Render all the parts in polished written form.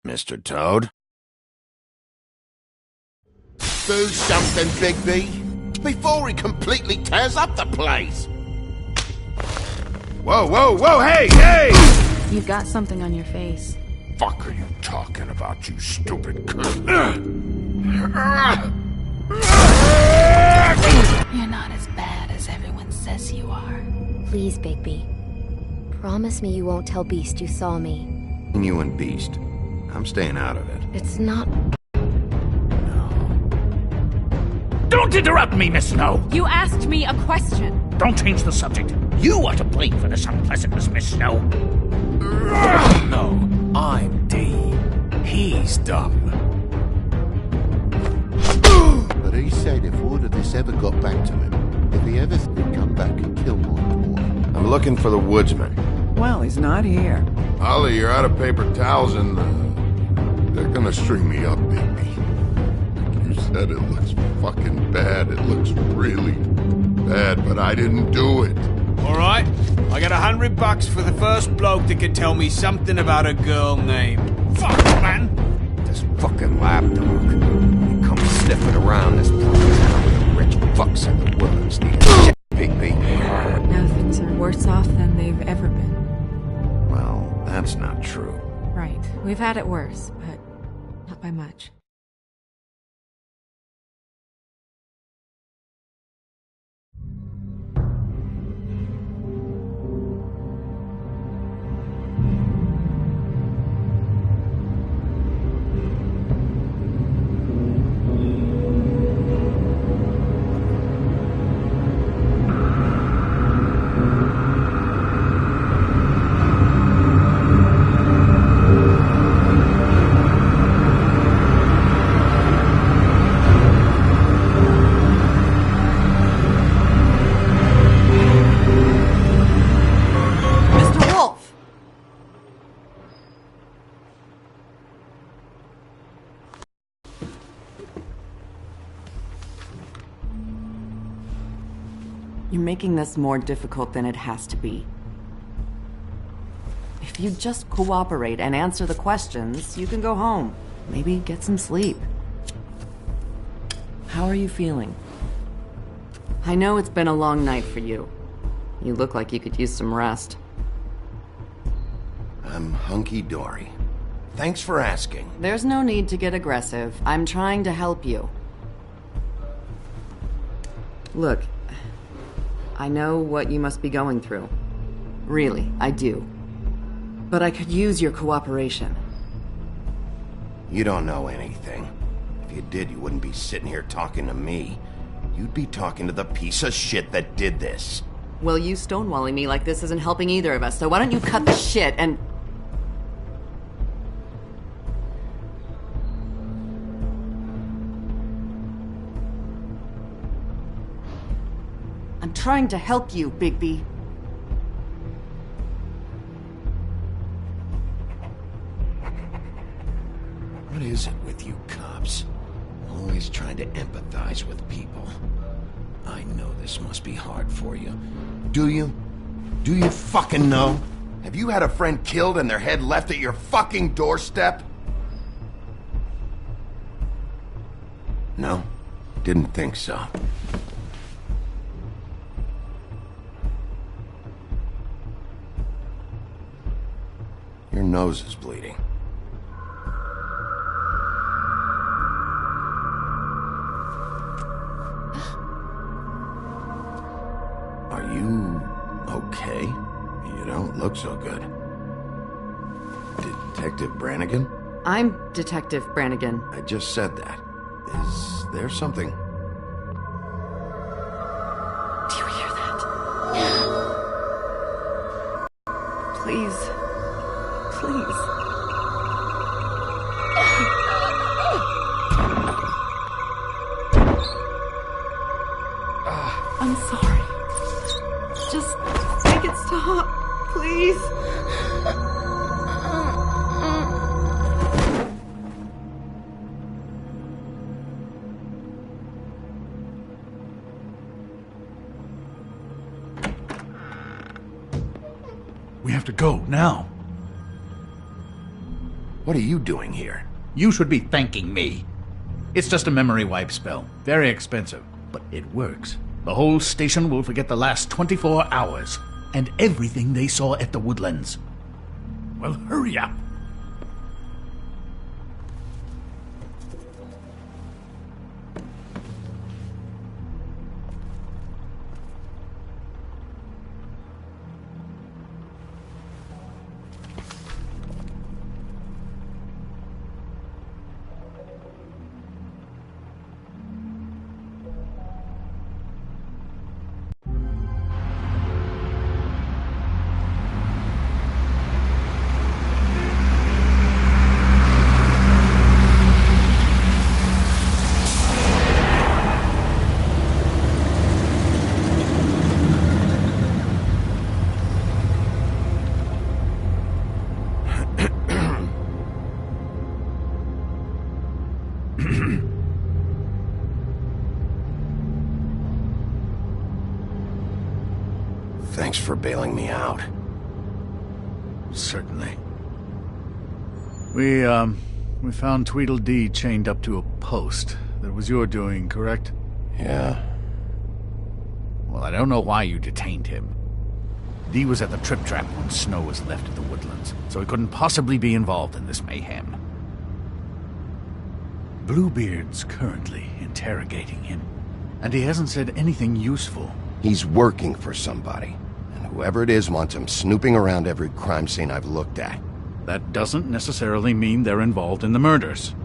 Mr. Toad? Do something, Bigby, before he completely tears up the place! Whoa, whoa, whoa, hey, hey! You've got something on your face. Fuck are you talking about, you stupid cunt? You're not as bad as everyone says you are. Please, Bigby. Promise me you won't tell Beast you saw me. You and Beast. I'm staying out of it. It's not... Don't interrupt me, Miss Snow! You asked me a question. Don't change the subject. You are to blame for this unpleasantness, Miss Snow. No, I'm D. He's dumb. But he said if word of this ever got back to him, if he ever he'd come back and kill my boy. I'm looking for the woodsman. Well, he's not here. Ollie, you're out of paper towels and, they're gonna string me up, baby. Like you said, it looks fucking bad. It looks really bad, but I didn't do it. Alright, I got $100 for the first bloke that can tell me something about a girl named... Fuck, man! This fucking lapdog. He comes sniffing around this fucking town with the rich fucks in the woods. The shit, Bigby. Now things are worse off than they've ever been. Well, that's not true. Right. We've had it worse, but not by much. You're making this more difficult than it has to be. If you just cooperate and answer the questions, you can go home. Maybe get some sleep. How are you feeling? I know it's been a long night for you. You look like you could use some rest. I'm hunky-dory. Thanks for asking. There's no need to get aggressive. I'm trying to help you. Look, I know what you must be going through. Really, I do. But I could use your cooperation. You don't know anything. If you did, you wouldn't be sitting here talking to me. You'd be talking to the piece of shit that did this. Well, you stonewalling me like this isn't helping either of us, so why don't you cut the shit and... I'm trying to help you, Bigby. What is it with you cops? Always trying to empathize with people. I know this must be hard for you. Do you? Do you fucking know? Have you had a friend killed and their head left at your fucking doorstep? No? Didn't think so. Your nose is bleeding. Are you okay? You don't look so good. Detective Brannigan? I'm Detective Brannigan. I just said that. Is there something? Do you hear that? Please. Please. I'm sorry. Just make it stop, please. We have to go, now. What are you doing here? You should be thanking me. It's just a memory wipe spell. Very expensive, but it works. The whole station will forget the last 24 hours, and everything they saw at the Woodlands. Well, hurry up. Thanks for bailing me out. Certainly. We found Tweedledee chained up to a post. That was your doing, correct? Yeah. Well, I don't know why you detained him. Dee was at the Trip Trap when Snow was left at the Woodlands, so he couldn't possibly be involved in this mayhem. Bluebeard's currently interrogating him, and he hasn't said anything useful. He's working for somebody, and whoever it is wants him snooping around every crime scene I've looked at. That doesn't necessarily mean they're involved in the murders.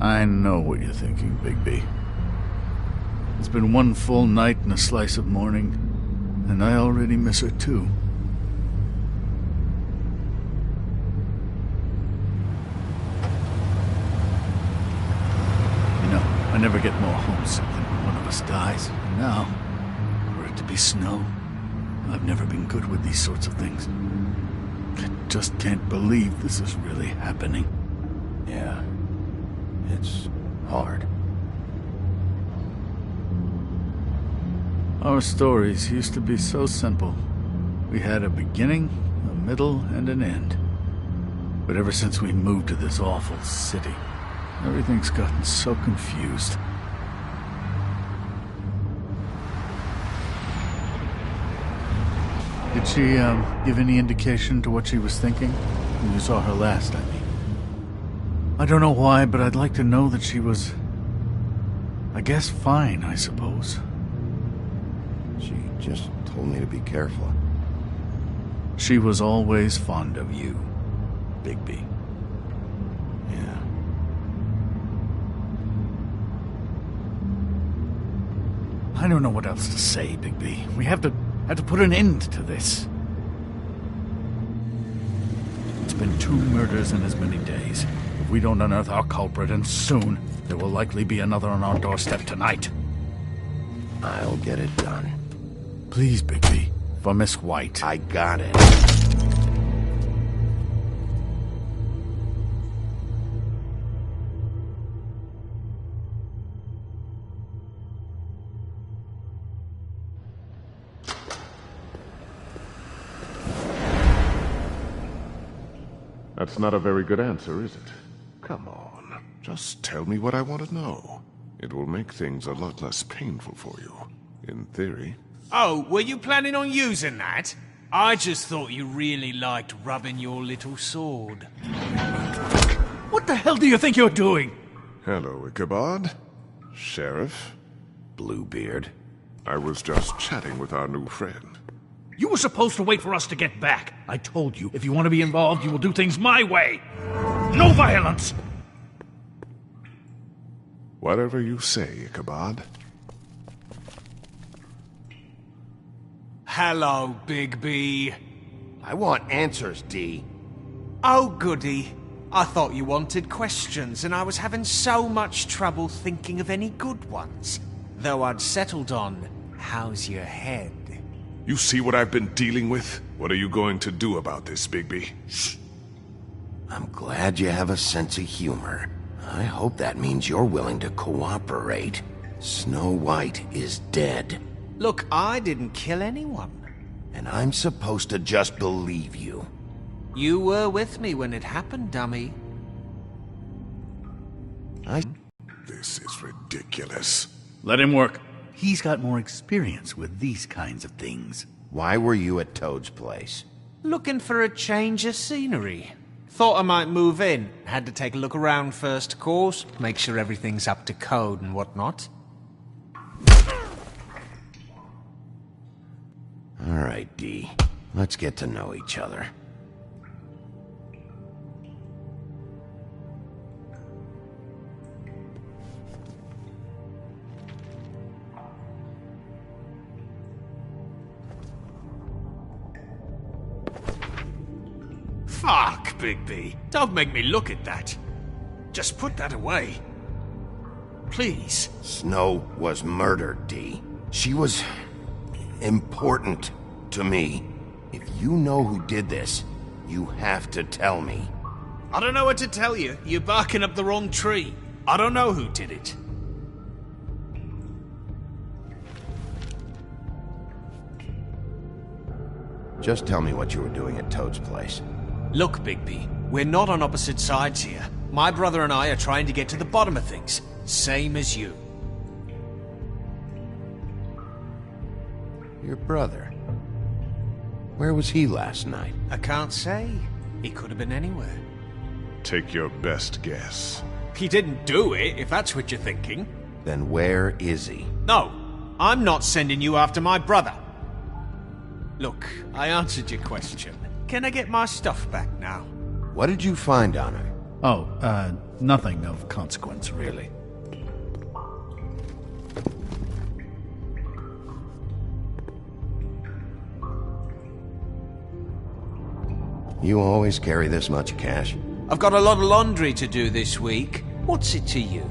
I know what you're thinking, Bigby. It's been one full night and a slice of morning, and I already miss her too. You know, I never get more homesick than when one of us dies. And now, for it to be Snow, I've never been good with these sorts of things. I just can't believe this is really happening. Yeah. It's hard. Our stories used to be so simple. We had a beginning, a middle, and an end. But ever since we moved to this awful city, everything's gotten so confused. Did she, give any indication to what she was thinking? When you saw her last, I mean. I don't know why, but I'd like to know that she was, I guess, fine, I suppose. She just told me to be careful. She was always fond of you, Bigby. Yeah. I don't know what else to say, Bigby. We have to put an end to this. It's been 2 murders in as many days. If we don't unearth our culprit, and soon, there will likely be another on our doorstep tonight. I'll get it done. Please, Bigby. For Miss White. I got it. That's not a very good answer, is it? Come on, just tell me what I want to know. It will make things a lot less painful for you, in theory. Oh, were you planning on using that? I just thought you really liked rubbing your little sword. What the hell do you think you're doing? Hello, Ichabod. Sheriff. Bluebeard. I was just chatting with our new friend. You were supposed to wait for us to get back. I told you, if you want to be involved, you will do things my way. No violence! Whatever you say, Ichabod. Hello, Bigby. I want answers, Dee. Oh, goody. I thought you wanted questions, and I was having so much trouble thinking of any good ones. Though I'd settled on, how's your head? You see what I've been dealing with? What are you going to do about this, Bigby? Shh. I'm glad you have a sense of humor. I hope that means you're willing to cooperate. Snow White is dead. Look, I didn't kill anyone. And I'm supposed to just believe you. You were with me when it happened, dummy. This is ridiculous. Let him work. He's got more experience with these kinds of things. Why were you at Toad's place? Looking for a change of scenery. Thought I might move in. Had to take a look around first, of course. Make sure everything's up to code and whatnot. All right, D. Let's get to know each other. Fuck, Bigby. Don't make me look at that. Just put that away. Please. Snow was murdered, D. She was important to me. If you know who did this, you have to tell me. I don't know what to tell you. You're barking up the wrong tree. I don't know who did it. Just tell me what you were doing at Toad's place. Look, Bigby, we're not on opposite sides here. My brother and I are trying to get to the bottom of things. Same as you. Your brother? Where was he last night? I can't say. He could have been anywhere. Take your best guess. He didn't do it, if that's what you're thinking. Then where is he? No, I'm not sending you after my brother. Look, I answered your question. Can I get my stuff back now? What did you find on him? Oh, nothing of consequence, really. You always carry this much cash? I've got a lot of laundry to do this week. What's it to you?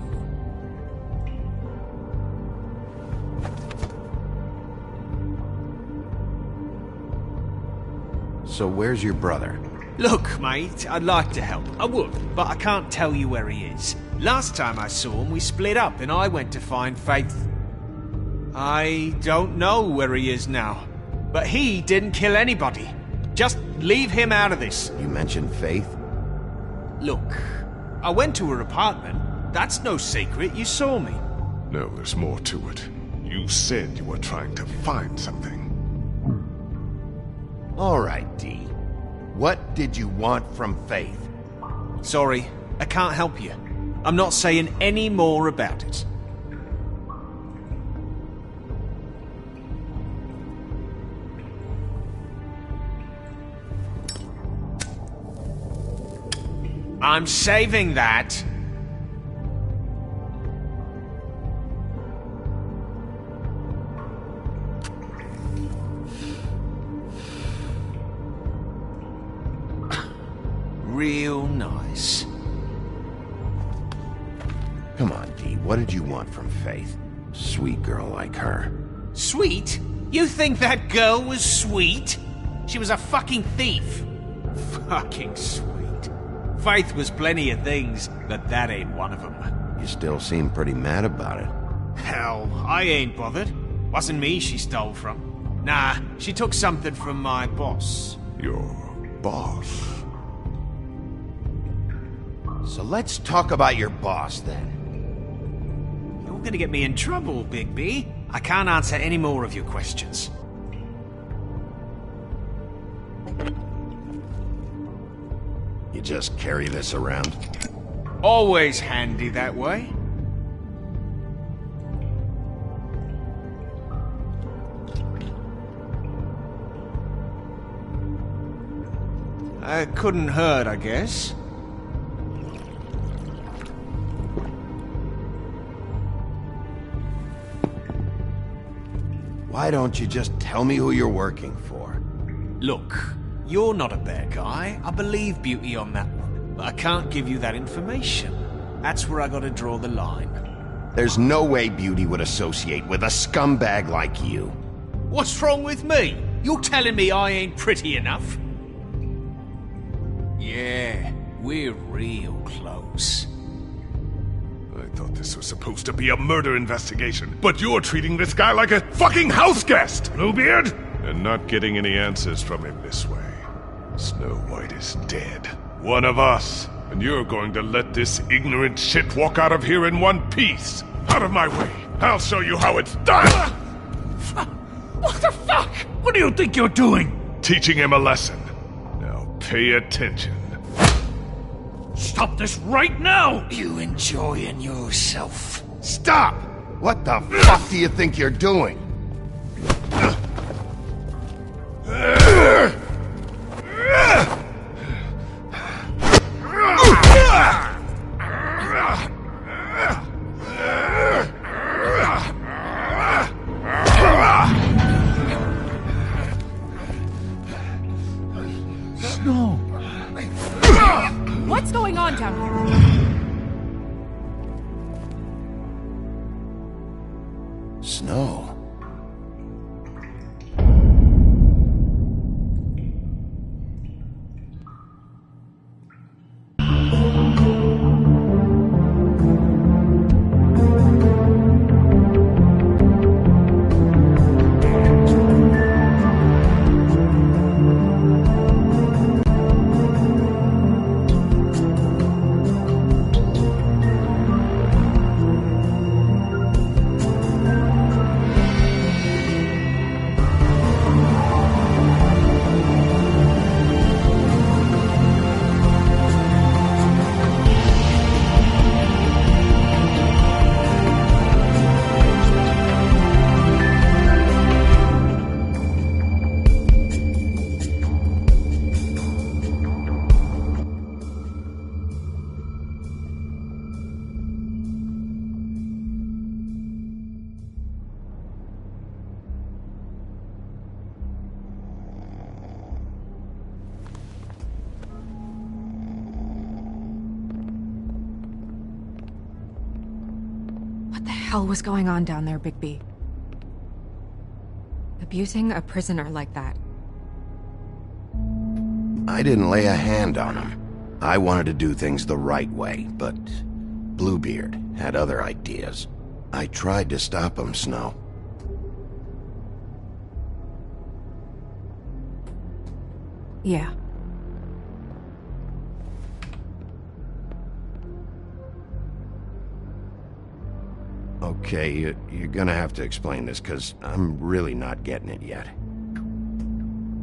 So where's your brother? Look, mate, I'd like to help. I would, but I can't tell you where he is. Last time I saw him, we split up and I went to find Faith. I don't know where he is now, but he didn't kill anybody. Just leave him out of this. You mentioned Faith? Look, I went to her apartment. That's no secret. You saw me. No, there's more to it. You said you were trying to find something. All right, D. What did you want from Faith? Sorry, I can't help you. I'm not saying any more about it. I'm saving that. Real nice. Come on, D. What did you want from Faith? Sweet girl like her. Sweet? You think that girl was sweet? She was a fucking thief. Fucking sweet. Faith was plenty of things, but that ain't one of them. You still seem pretty mad about it. Hell, I ain't bothered. Wasn't me she stole from. Nah, she took something from my boss. Your boss? So let's talk about your boss, then. You're gonna get me in trouble, Bigby. I can't answer any more of your questions. You just carry this around? Always handy that way. Couldn't hurt, I guess. Why don't you just tell me who you're working for? Look, you're not a bad guy. I believe Beauty on that one. But I can't give you that information. That's where I gotta draw the line. There's no way Beauty would associate with a scumbag like you. What's wrong with me? You're telling me I ain't pretty enough? Yeah, We're real close. I thought this was supposed to be a murder investigation, but you're treating this guy like a fucking house guest, Bluebeard! And not getting any answers from him this way. Snow White is dead. One of us. And you're going to let this ignorant shit walk out of here in one piece. Out of my way. I'll show you how it's done! What the fuck? What do you think you're doing? Teaching him a lesson. Now pay attention. Stop this right now! You enjoying yourself? Stop! What the fuck do you think you're doing? No. What's going on down here? Snow. What the hell was going on down there, Bigby? Abusing a prisoner like that. I didn't lay a hand on him. I wanted to do things the right way, but Bluebeard had other ideas. I tried to stop him, Snow. Yeah. Okay, you're gonna have to explain this, because I'm really not getting it yet.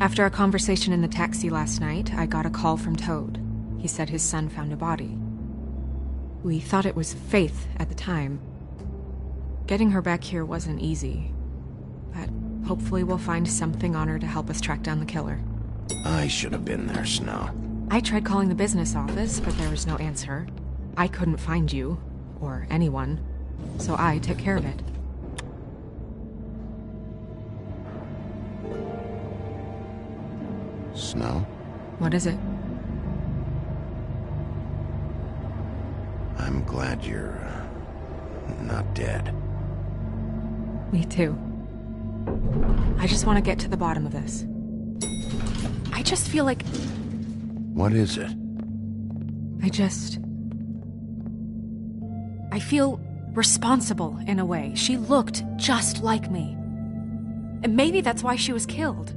After a conversation in the taxi last night, I got a call from Toad. He said his son found a body. We thought it was Faith at the time. Getting her back here wasn't easy, but hopefully we'll find something on her to help us track down the killer. I should have been there, Snow. I tried calling the business office, but there was no answer. I couldn't find you, or anyone, so I took care of it. Snow? What is it? I'm glad you're not dead. Me too. I just want to get to the bottom of this. I just feel like... What is it? I feel responsible in a way. She looked just like me. And maybe that's why she was killed.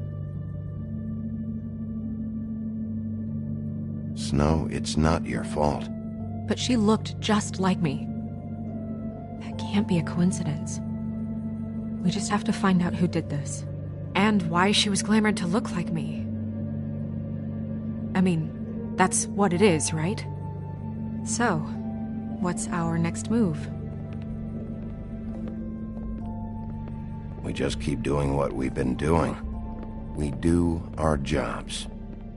Snow, it's not your fault. But she looked just like me. That can't be a coincidence. We just have to find out who did this. And why she was glamored to look like me. I mean, that's what it is, right? So, what's our next move? We just keep doing what we've been doing. We do our jobs.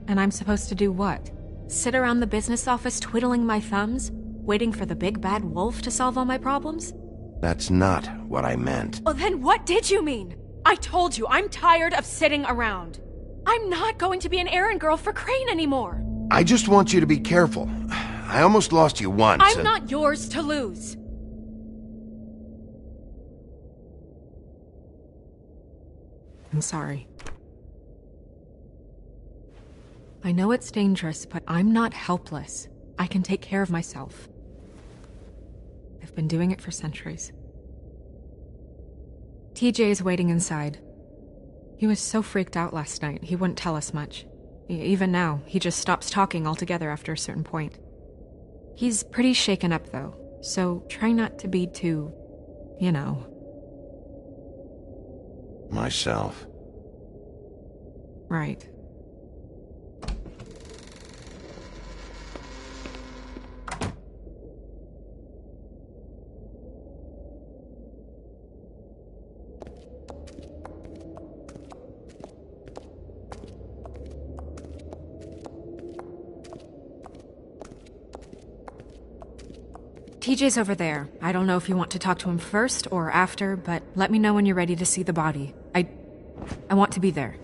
And I'm supposed to do what? Sit around the business office twiddling my thumbs, waiting for the big bad wolf to solve all my problems? That's not what I meant. Well, then what did you mean? I told you, I'm tired of sitting around. I'm not going to be an errand girl for Crane anymore. I just want you to be careful. I almost lost you once. I'm not yours to lose. I'm sorry. I know it's dangerous, but I'm not helpless. I can take care of myself. I've been doing it for centuries. TJ is waiting inside. He was so freaked out last night, he wouldn't tell us much. Even now, he just stops talking altogether after a certain point. He's pretty shaken up, though, so try not to be too, you know. Myself. Right. TJ's over there. I don't know if you want to talk to him first or after, but let me know when you're ready to see the body. I want to be there.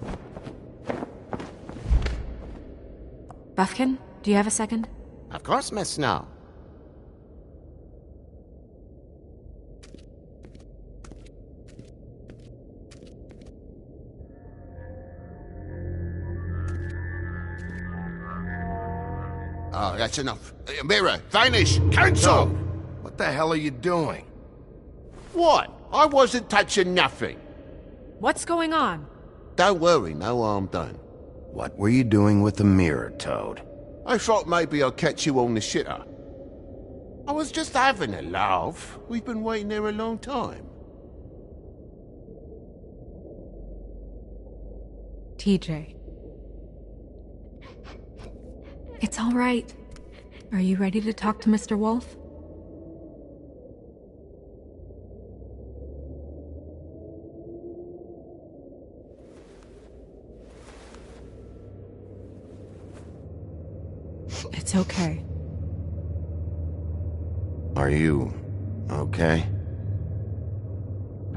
Buffkin, do you have a second? Of course, Miss Snow. Oh, that's enough. Mirror, vanish, cancel! What the hell are you doing? What? I wasn't touching nothing. What's going on? Don't worry, no harm done. What were you doing with the mirror, Toad? I thought maybe I'd catch you on the shitter. I was just having a laugh. We've been waiting there a long time. TJ. It's all right. Are you ready to talk to Mr. Wolf? It's okay. Are you okay?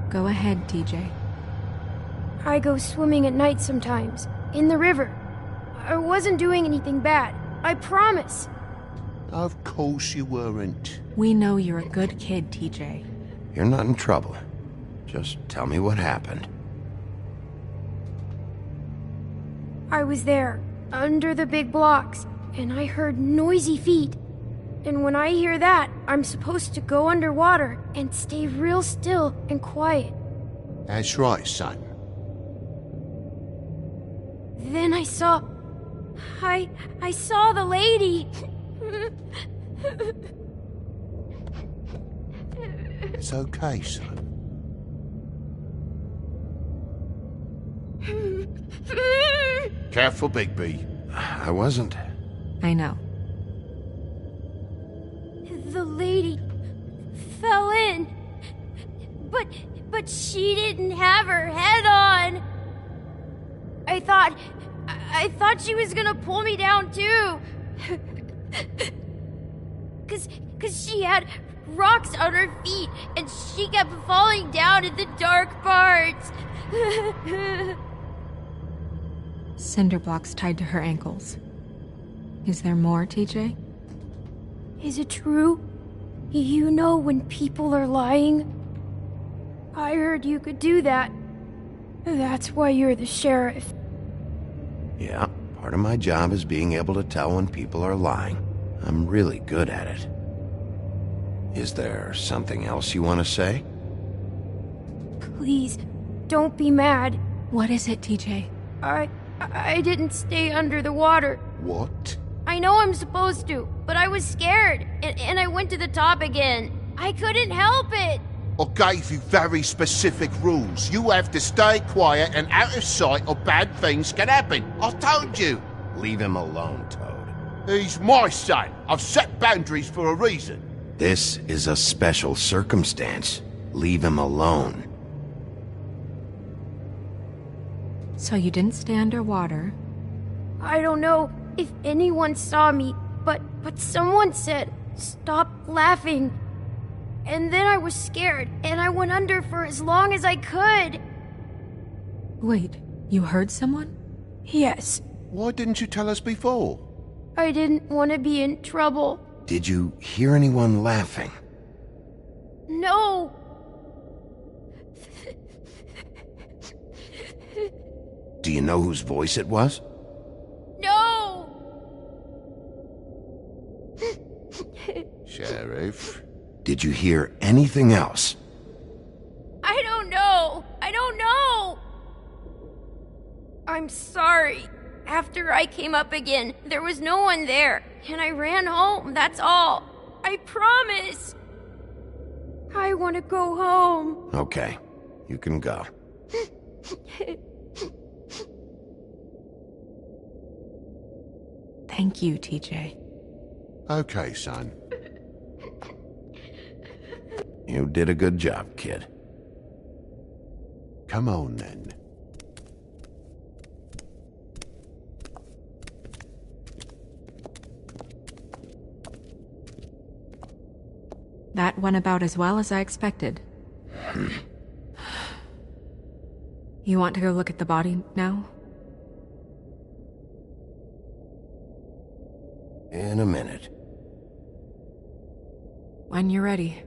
Go ahead, TJ. I go swimming at night sometimes, in the river. I wasn't doing anything bad, I promise. Of course you weren't. We know you're a good kid, TJ. You're not in trouble. Just tell me what happened. I was there, under the big blocks, and I heard noisy feet. And when I hear that, I'm supposed to go underwater and stay real still and quiet. That's right, son. Then I saw the lady. It's okay, son. Careful, Bigby. I wasn't. I know. The lady fell in. But she didn't have her head on. I thought she was gonna pull me down too. Cause she had rocks on her feet and she kept falling down in the dark parts. Cinder blocks tied to her ankles. Is there more, TJ? Is it true? You know when people are lying? I heard you could do that. That's why you're the sheriff. Yeah, part of my job is being able to tell when people are lying. I'm really good at it. Is there something else you want to say? Please, don't be mad. What is it, TJ? I didn't stay under the water. What? I know I'm supposed to, but I was scared, and I went to the top again. I couldn't help it. I gave you very specific rules. You have to stay quiet and out of sight or bad things can happen. I told you. Leave him alone, Toad. He's my son. I've set boundaries for a reason. This is a special circumstance. Leave him alone. So you didn't stay underwater. I don't know if anyone saw me, but someone said, "Stop laughing." And then I was scared, and I went under for as long as I could. Wait, you heard someone? Yes. Why didn't you tell us before? I didn't want to be in trouble. Did you hear anyone laughing? No. Do you know whose voice it was? No. safe. Did you hear anything else? I don't know. I don't know. I'm sorry. After I came up again, there was no one there, and I ran home, that's all. I promise. I want to go home. Okay, you can go. Thank you, TJ. Okay, son. You did a good job, kid. Come on, then. That went about as well as I expected. You want to go look at the body now? In a minute. When you're ready.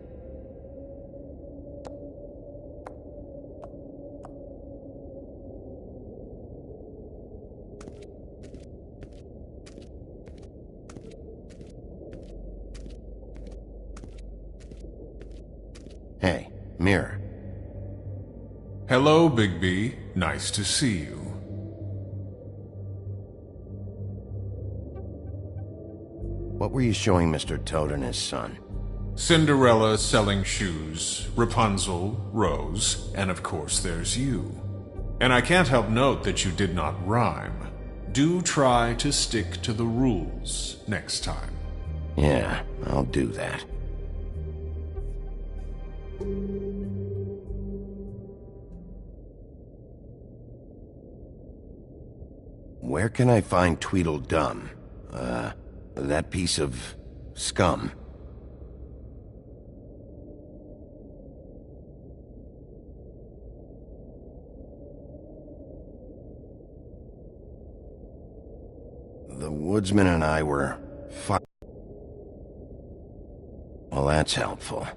Hey, Mirror. Hello, Bigby. Nice to see you. What were you showing Mr. Toad and his son? Cinderella selling shoes, Rapunzel, Rose, and of course there's you. And I can't help note that you did not rhyme. Do try to stick to the rules next time. Yeah, I'll do that. Where can I find Tweedledum? That piece of scum. The woodsman and I were well, that's helpful.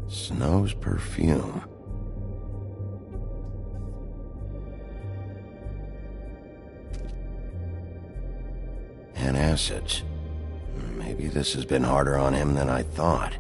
Snow's perfume. And acids. Maybe this has been harder on him than I thought.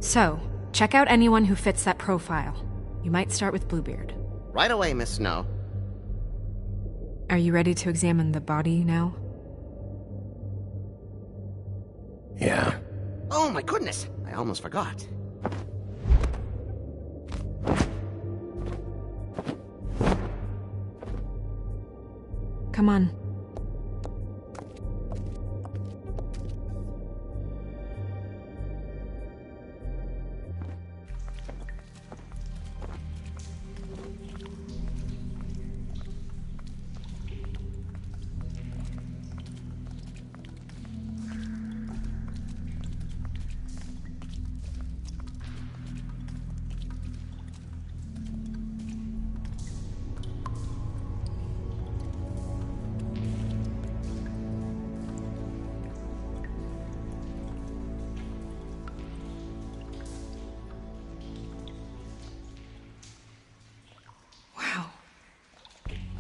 So, check out anyone who fits that profile. You might start with Bluebeard. Right away, Miss Snow. Are you ready to examine the body now? Yeah. Oh my goodness, I almost forgot. Come on.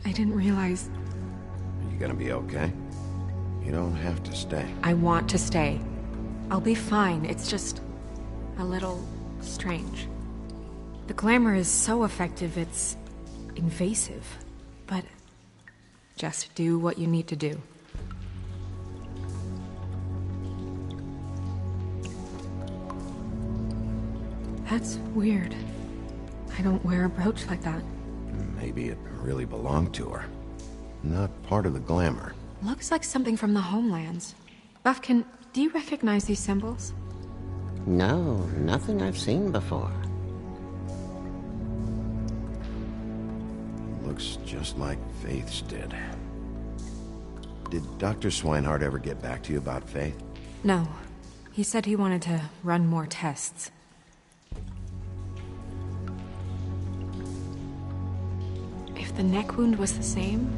I didn't realize... Are you gonna be okay? You don't have to stay. I want to stay. I'll be fine. It's just... a little... strange. The glamour is so effective, it's... invasive. But... just do what you need to do. That's weird. I don't wear a brooch like that. Maybe it really belonged to her. Not part of the glamour. Looks like something from the homelands. Buffkin, do you recognize these symbols? No, nothing I've seen before. Looks just like Faith's did. Did Dr. Swinehart ever get back to you about Faith? No. He said he wanted to run more tests. If the neck wound was the same,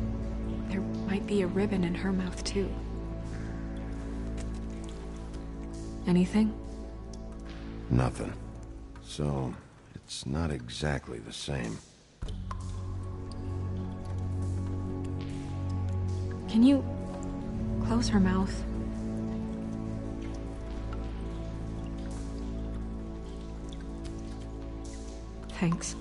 there might be a ribbon in her mouth too. Anything? Nothing. So, it's not exactly the same. Can you close her mouth? Thanks.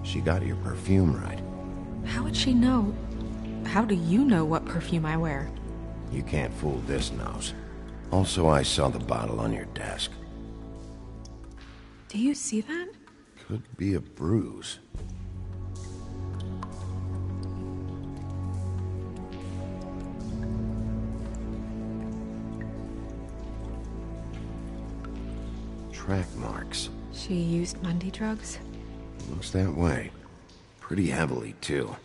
She got your perfume right. How would she know? How do you know what perfume I wear? You can't fool this nose. Also, I saw the bottle on your desk. Do you see that? Could be a bruise. Track marks. She used Mundy drugs? Looks that way. Pretty heavily, too.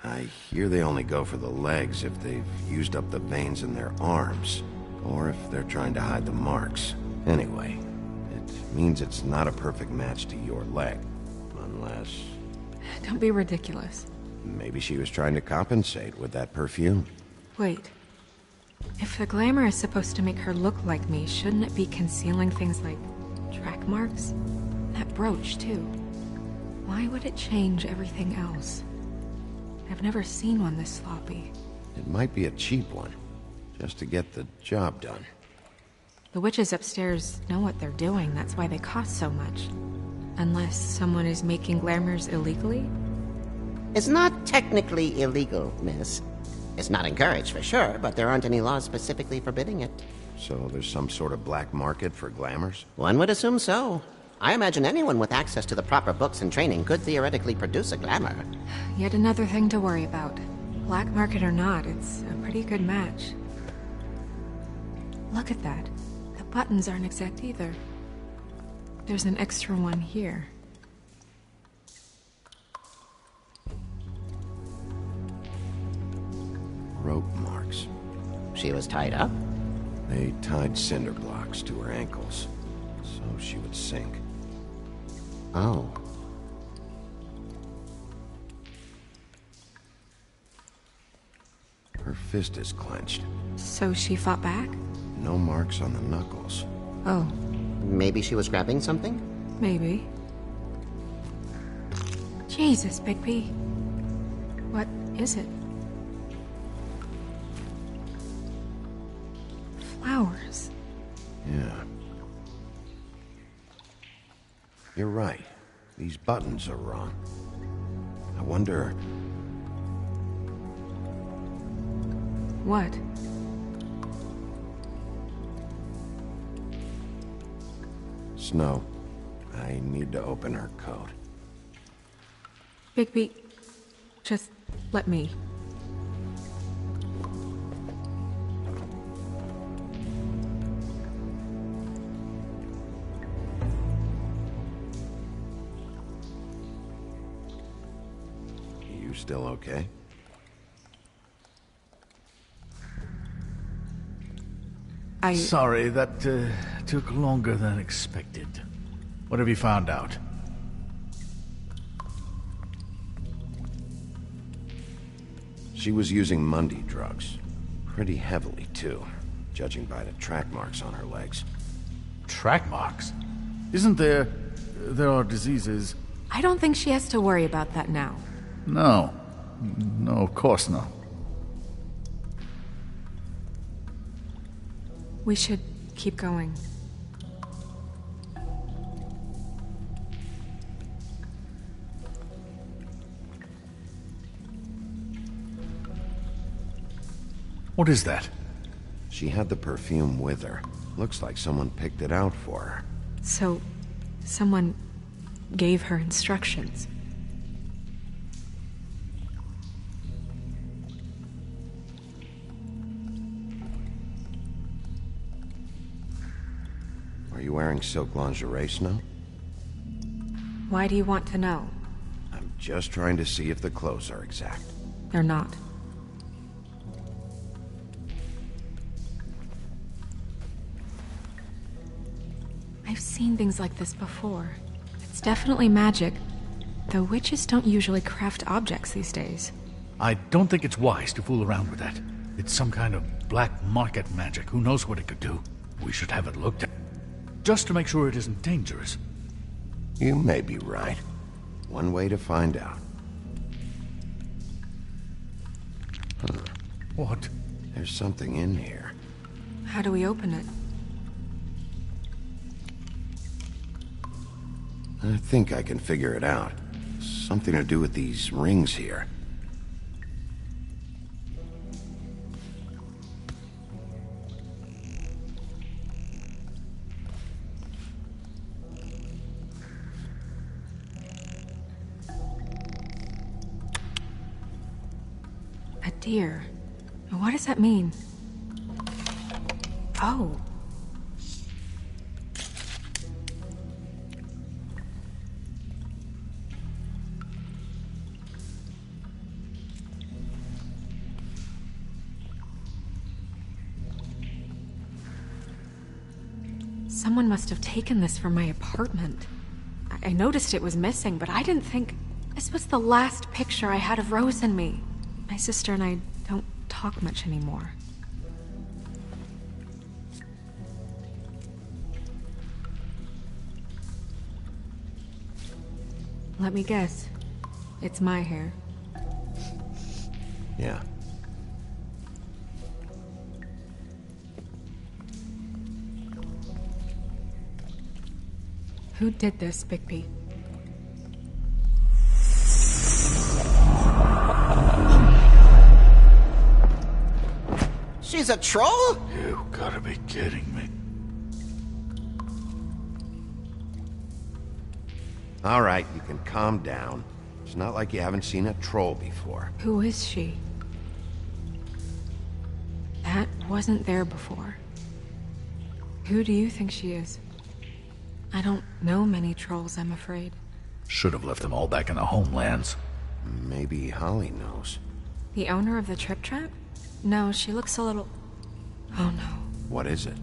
I hear they only go for the legs if they've used up the veins in their arms, or if they're trying to hide the marks. Anyway, it means it's not a perfect match to your leg. Unless... Don't be ridiculous. maybe she was trying to compensate with that perfume. Wait. If the glamour is supposed to make her look like me, shouldn't it be concealing things like track marks? That brooch, too. Why would it change everything else? I've never seen one this sloppy. It might be a cheap one, just to get the job done. The witches upstairs know what they're doing, that's why they cost so much. Unless someone is making glamours illegally? It's not technically illegal, miss. It's not encouraged for sure, but there aren't any laws specifically forbidding it. So there's some sort of black market for glamours? One would assume so. I imagine anyone with access to the proper books and training could theoretically produce a glamour. Yet another thing to worry about. Black market or not, it's a pretty good match. Look at that. The buttons aren't exact either. There's an extra one here. Rope marks. She was tied up? They tied cinder blocks to her ankles, so she would sink. Oh. Her fist is clenched. So she fought back? No marks on the knuckles. Oh. Maybe she was grabbing something? Maybe. Jesus, Bigby. What is it? Flowers. Yeah. You're right. These buttons are wrong. I wonder... What? Snow, I need to open her coat. Bigby, just let me. You still okay? Sorry, that took longer than expected. What have you found out? She was using Mundy drugs. Pretty heavily, too, judging by the track marks on her legs. Track marks? Isn't there... there are diseases... I don't think she has to worry about that now. No. No, of course not. We should keep going. What is that? She had the perfume with her. Looks like someone picked it out for her. So, Someone gave her instructions. Are you wearing silk lingerie, Snow? Why do you want to know? I'm just trying to see if the clothes are exact. They're not. I've seen things like this before. It's definitely magic, though witches don't usually craft objects these days. I don't think it's wise to fool around with that. It's some kind of black market magic. Who knows what it could do? We should have it looked at, just to make sure it isn't dangerous. You may be right. One way to find out. Huh. What? There's something in here. How do we open it? I think I can figure it out. Something to do with these rings here. A deer. What does that mean? Oh. Someone must have taken this from my apartment. I noticed it was missing, but I didn't think... This was the last picture I had of Rose and me. My sister and I don't talk much anymore. Let me guess. It's my hair. Yeah. Who did this, Bigby? She's a troll? You gotta be kidding me. All right, you can calm down. It's not like you haven't seen a troll before. Who is she? That wasn't there before. Who do you think she is? I don't know many trolls, I'm afraid. Should have left them all back in the homelands. Maybe Holly knows. The owner of the Trip Trap? No, she looks a little... Oh no. What is it?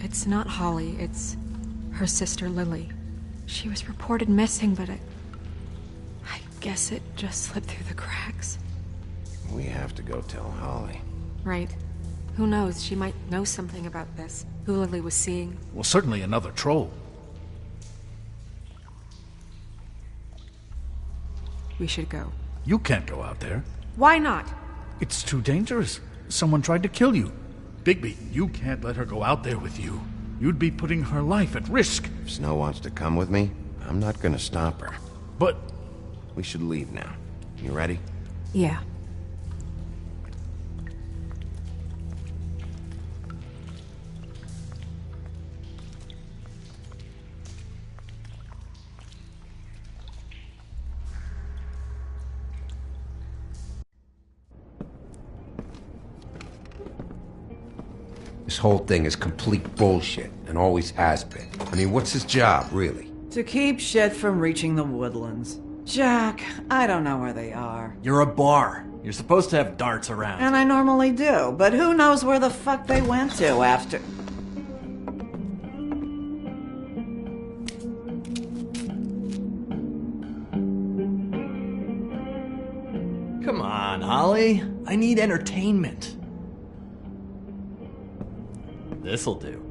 It's not Holly, it's her sister Lily. She was reported missing, but I guess it just slipped through the cracks. We have to go tell Holly. Right. Who knows, she might know something about this. Who Lily was seeing. Well, certainly another troll. We should go. You can't go out there. Why not? It's too dangerous. Someone tried to kill you. Bigby, you can't let her go out there with you. You'd be putting her life at risk. If Snow wants to come with me, I'm not gonna stop her. But... We should leave now. You ready? Yeah. This whole thing is complete bullshit, and always has been. I mean, what's his job, really? To keep shit from reaching the woodlands. Jack, I don't know where they are. You're a bar. You're supposed to have darts around. And I normally do, but who knows where the fuck they went to after... Come on, Holly. I need entertainment. This'll do.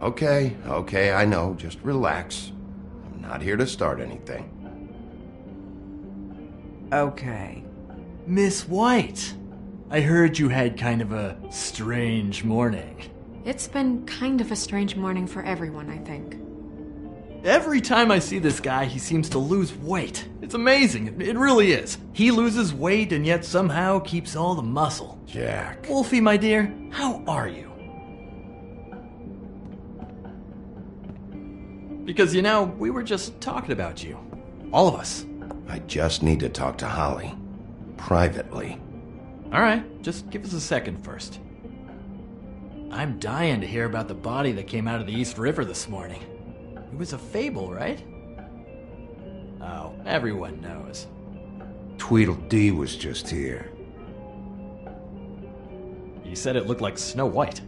Okay, I know. Just relax. I'm not here to start anything. Okay. Miss White, I heard you had kind of a strange morning. It's been kind of a strange morning for everyone, I think. Every time I see this guy, he seems to lose weight. It's amazing. It really is. He loses weight and yet somehow keeps all the muscle. Jack. Wolfie, my dear, how are you? Because, you know, we were just talking about you. All of us. I just need to talk to Holly. Privately. Alright, just give us a second first. I'm dying to hear about the body that came out of the East River this morning. It was a fable, right? Oh, everyone knows. Tweedledee was just here. He said it looked like Snow White.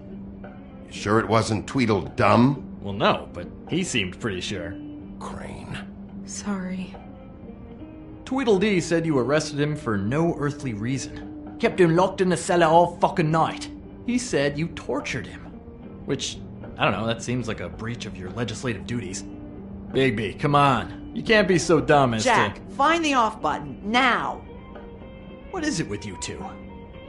You sure it wasn't Tweedledum? Well, no, but he seemed pretty sure. Crane. Sorry. Tweedledee said you arrested him for no earthly reason. Kept him locked in the cellar all fucking night. He said you tortured him. Which, I don't know, that seems like a breach of your legislative duties. Bigby, come on. You can't be so dumb as Jack, find the off button, now! What is it with you two?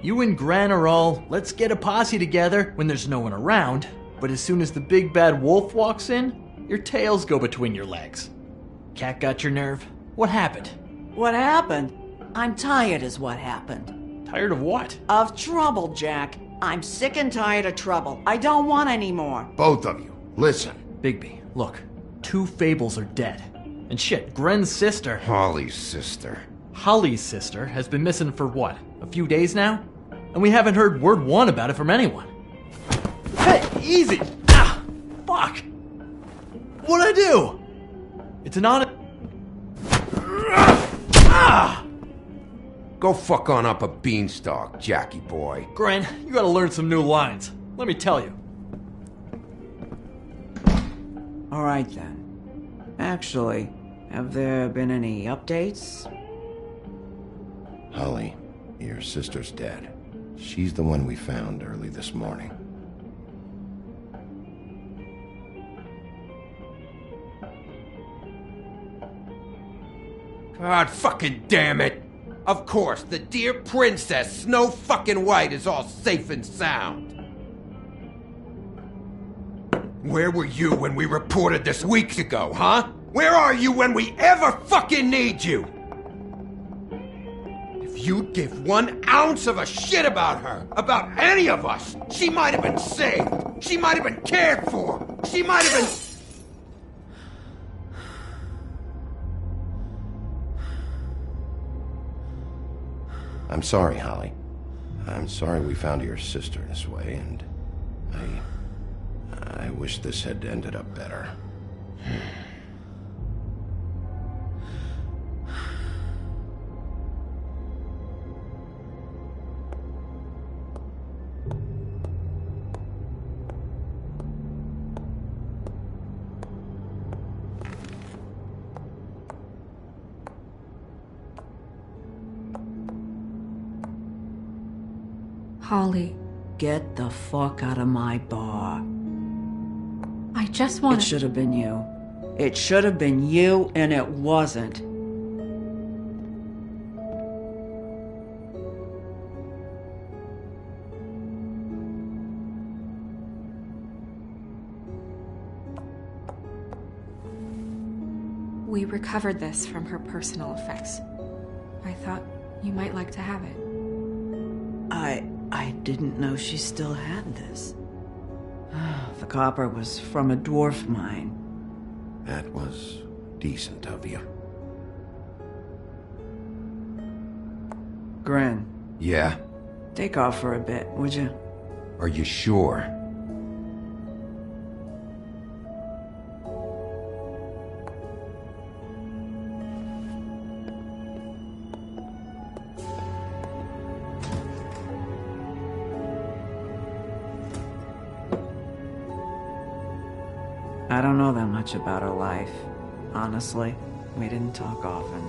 You and Gran are all, let's get a posse together when there's no one around, but as soon as the big bad wolf walks in, your tails go between your legs. Cat got your nerve? What happened? What happened? I'm tired is what happened. Tired of what? Of trouble, Jack. I'm sick and tired of trouble. I don't want any more. Both of you, listen. Bigby, look. 2 fables are dead. And shit, Gren's sister... Holly's sister. Holly's sister has been missing for what? A few days now? And we haven't heard word one about it from anyone. Hey, easy! Ah! Fuck! What'd I do? It's an honest... Ah! Go fuck on up a beanstalk, Jackie boy. Gren, you gotta learn some new lines. Let me tell you. All right, then. Actually, have there been any updates? Holly, your sister's dead. She's the one we found early this morning. God fucking damn it! Of course, the dear princess, Snow fucking White, is all safe and sound. Where were you when we reported this weeks ago, huh? Where are you when we ever fucking need you? If you'd give 1 ounce of a shit about her, about any of us, she might have been saved. She might have been cared for. She might have been... I'm sorry, Holly. I'm sorry we found your sister this way, and I wish this had ended up better. Holly. Get the fuck out of my bar. I just want It should have been you. It should have been you, and it wasn't. We recovered this from her personal effects. I thought you might like to have it. I didn't know she still had this. The copper was from a dwarf mine. That was decent of you. Gren. Yeah? Take off for a bit, would you? Are you sure? I don't know that much about her life. Honestly, we didn't talk often.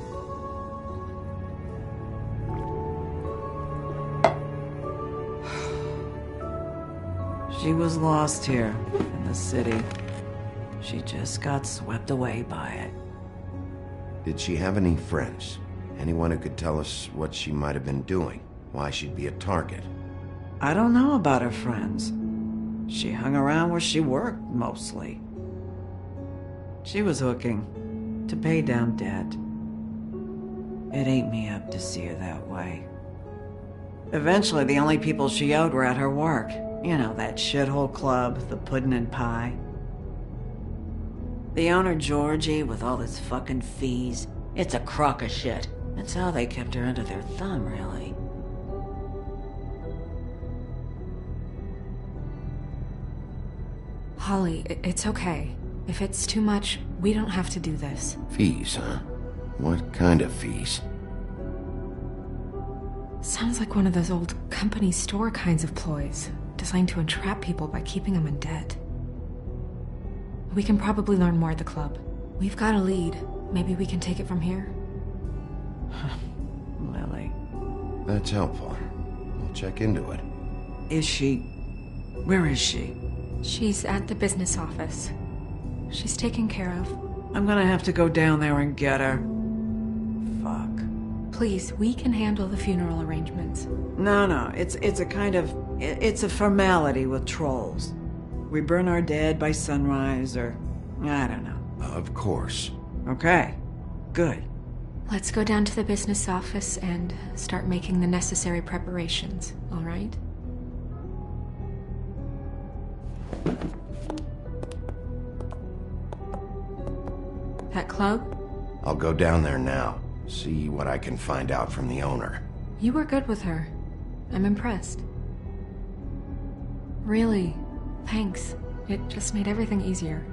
She was lost here in the city. She just got swept away by it. Did she have any friends? Anyone who could tell us what she might have been doing? Why she'd be a target? I don't know about her friends. She hung around where she worked, mostly. She was hooking. To pay down debt. It ate me up to see her that way. Eventually, the only people she owed were at her work. You know, that shithole club, the Puddin' and Pie. The owner, Georgie, with all his fucking fees. It's a crock of shit. That's how they kept her under their thumb, really. Holly, it's okay. If it's too much, we don't have to do this. Fees, huh? What kind of fees? Sounds like one of those old company store kinds of ploys, designed to entrap people by keeping them in debt. We can probably learn more at the club. We've got a lead. Maybe we can take it from here? Lily. That's helpful. We'll check into it. Is she... Where is she? She's at the business office. She's taken care of. I'm gonna have to go down there and get her. Fuck. Please, we can handle the funeral arrangements. No, it's a kind of... It's a formality with trolls. We burn our dead by sunrise, or... I don't know. Of course. Okay. Good. Let's go down to the business office and start making the necessary preparations, all right? That club? I'll go down there now. See what I can find out from the owner. You were good with her. I'm impressed. Really, thanks. It just made everything easier.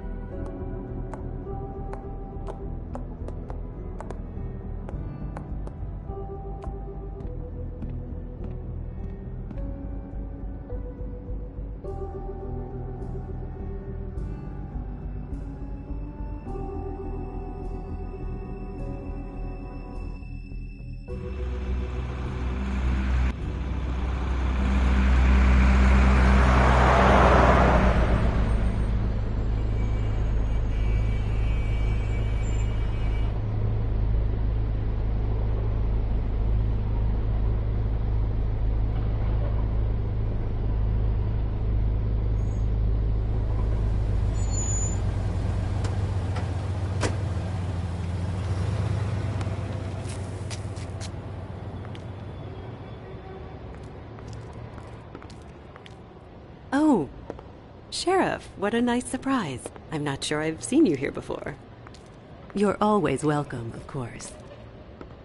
Oh, Sheriff, what a nice surprise. I'm not sure I've seen you here before. You're always welcome, of course.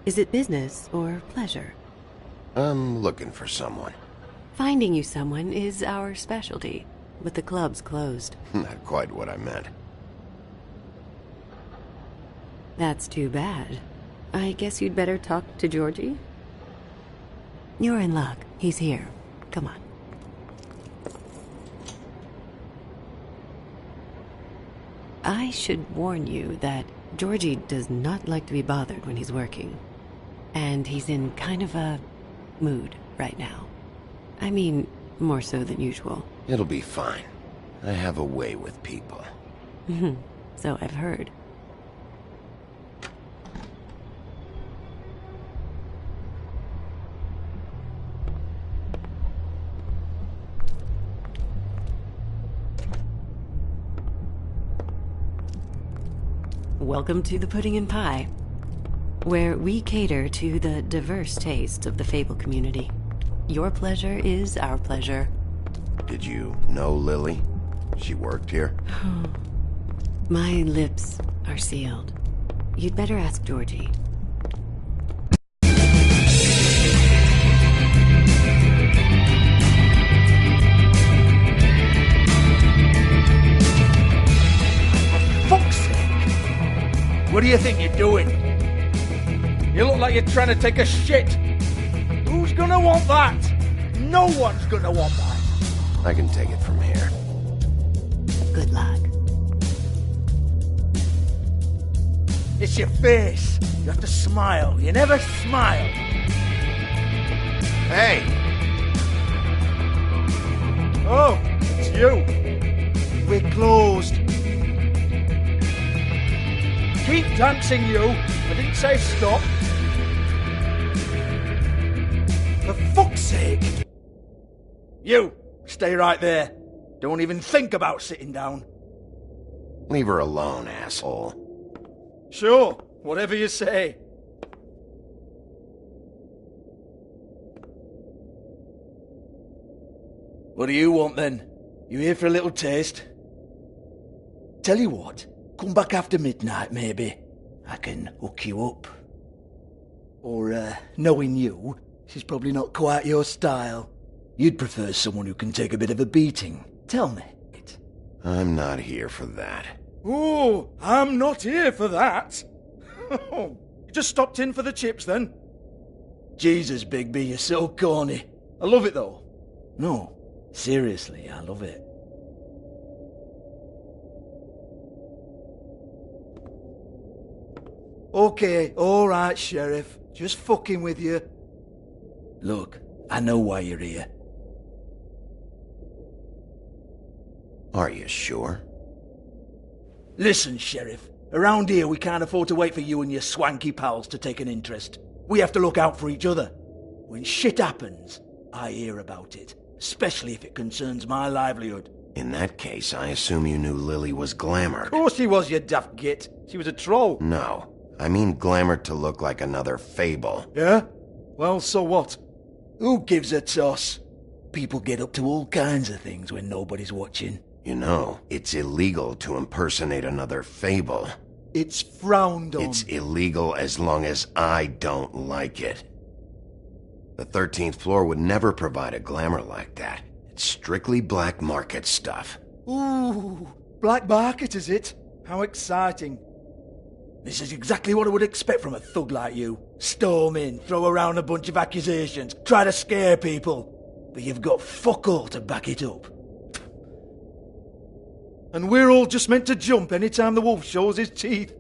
Is it business or pleasure? I'm looking for someone. Finding you someone is our specialty, but the club's closed. Not quite what I meant. That's too bad. I guess you'd better talk to Georgie? You're in luck. He's here. Come on. I should warn you that Georgie does not like to be bothered when he's working. And he's in kind of a mood right now. I mean, more so than usual. It'll be fine. I have a way with people. So I've heard. Welcome to the Pudding and Pie, where we cater to the diverse tastes of the Fable community. Your pleasure is our pleasure. Did you know Lily? She worked here? My lips are sealed. You'd better ask Georgie. What do you think you're doing? You look like you're trying to take a shit. Who's gonna want that? No one's gonna want that. I can take it from here. Good luck. It's your face. You have to smile. You never smile. Hey! Oh, it's you. We're closed. Keep dancing, you. I didn't say stop. For fuck's sake. You, stay right there. Don't even think about sitting down. Leave her alone, asshole. Sure, whatever you say. What do you want then? You here for a little taste? Tell you what, come back after midnight maybe. I can hook you up. Or, knowing you, she's probably not quite your style. You'd prefer someone who can take a bit of a beating. Tell me. I'm not here for that. Oh, I'm not here for that. You just stopped in for the chips then? Jesus, Bigby, you're so corny. I love it though. No, seriously, I love it. Okay, alright, Sheriff. Just fucking with you. Look, I know why you're here. Are you sure? Listen, Sheriff. Around here we can't afford to wait for you and your swanky pals to take an interest. We have to look out for each other. When shit happens, I hear about it. Especially if it concerns my livelihood. In that case, I assume you knew Lily was glamored. Of course she was, you daft git. She was a troll. No. I mean glamored to look like another fable. Yeah? Well, so what? Who gives a toss? People get up to all kinds of things when nobody's watching. You know, it's illegal to impersonate another fable. It's frowned on. It's illegal as long as I don't like it. The 13th floor would never provide a glamour like that. It's strictly black market stuff. Ooh, black market is it? How exciting. This is exactly what I would expect from a thug like you. Storm in, throw around a bunch of accusations, try to scare people. But you've got fuck all to back it up. And we're all just meant to jump any time the wolf shows his teeth.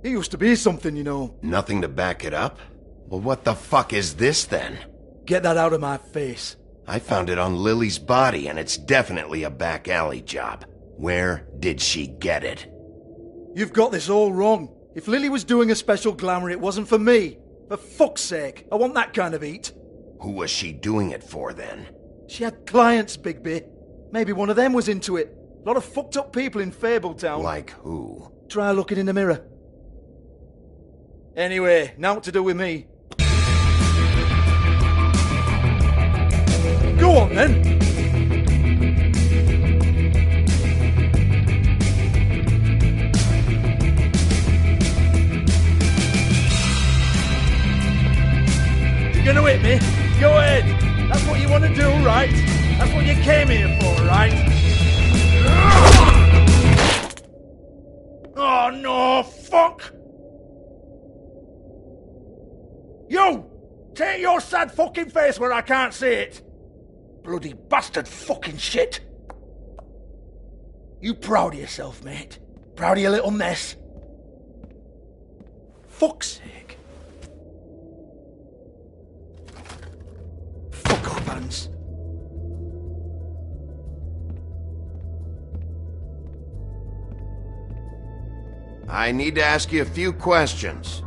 It used to be something, you know. Nothing to back it up? Well, what the fuck is this then? Get that out of my face. I found it on Lily's body, and it's definitely a back alley job. Where did she get it? You've got this all wrong. If Lily was doing a special glamour, it wasn't for me. For fuck's sake, I want that kind of eat. Who was she doing it for, then? She had clients, Bigby. Maybe one of them was into it. A lot of fucked up people in Fabletown. Like who? Try looking in the mirror. Anyway, now what to do with me? Go on then! You're gonna hit me? Go ahead! That's what you want to do, right? That's what you came here for, right? Oh no, fuck! You! Take your sad fucking face where I can't see it! Bloody bastard fucking shit! You proud of yourself, mate? Proud of your little mess? Fuck's sake. Fuck off, Hans. I need to ask you a few questions.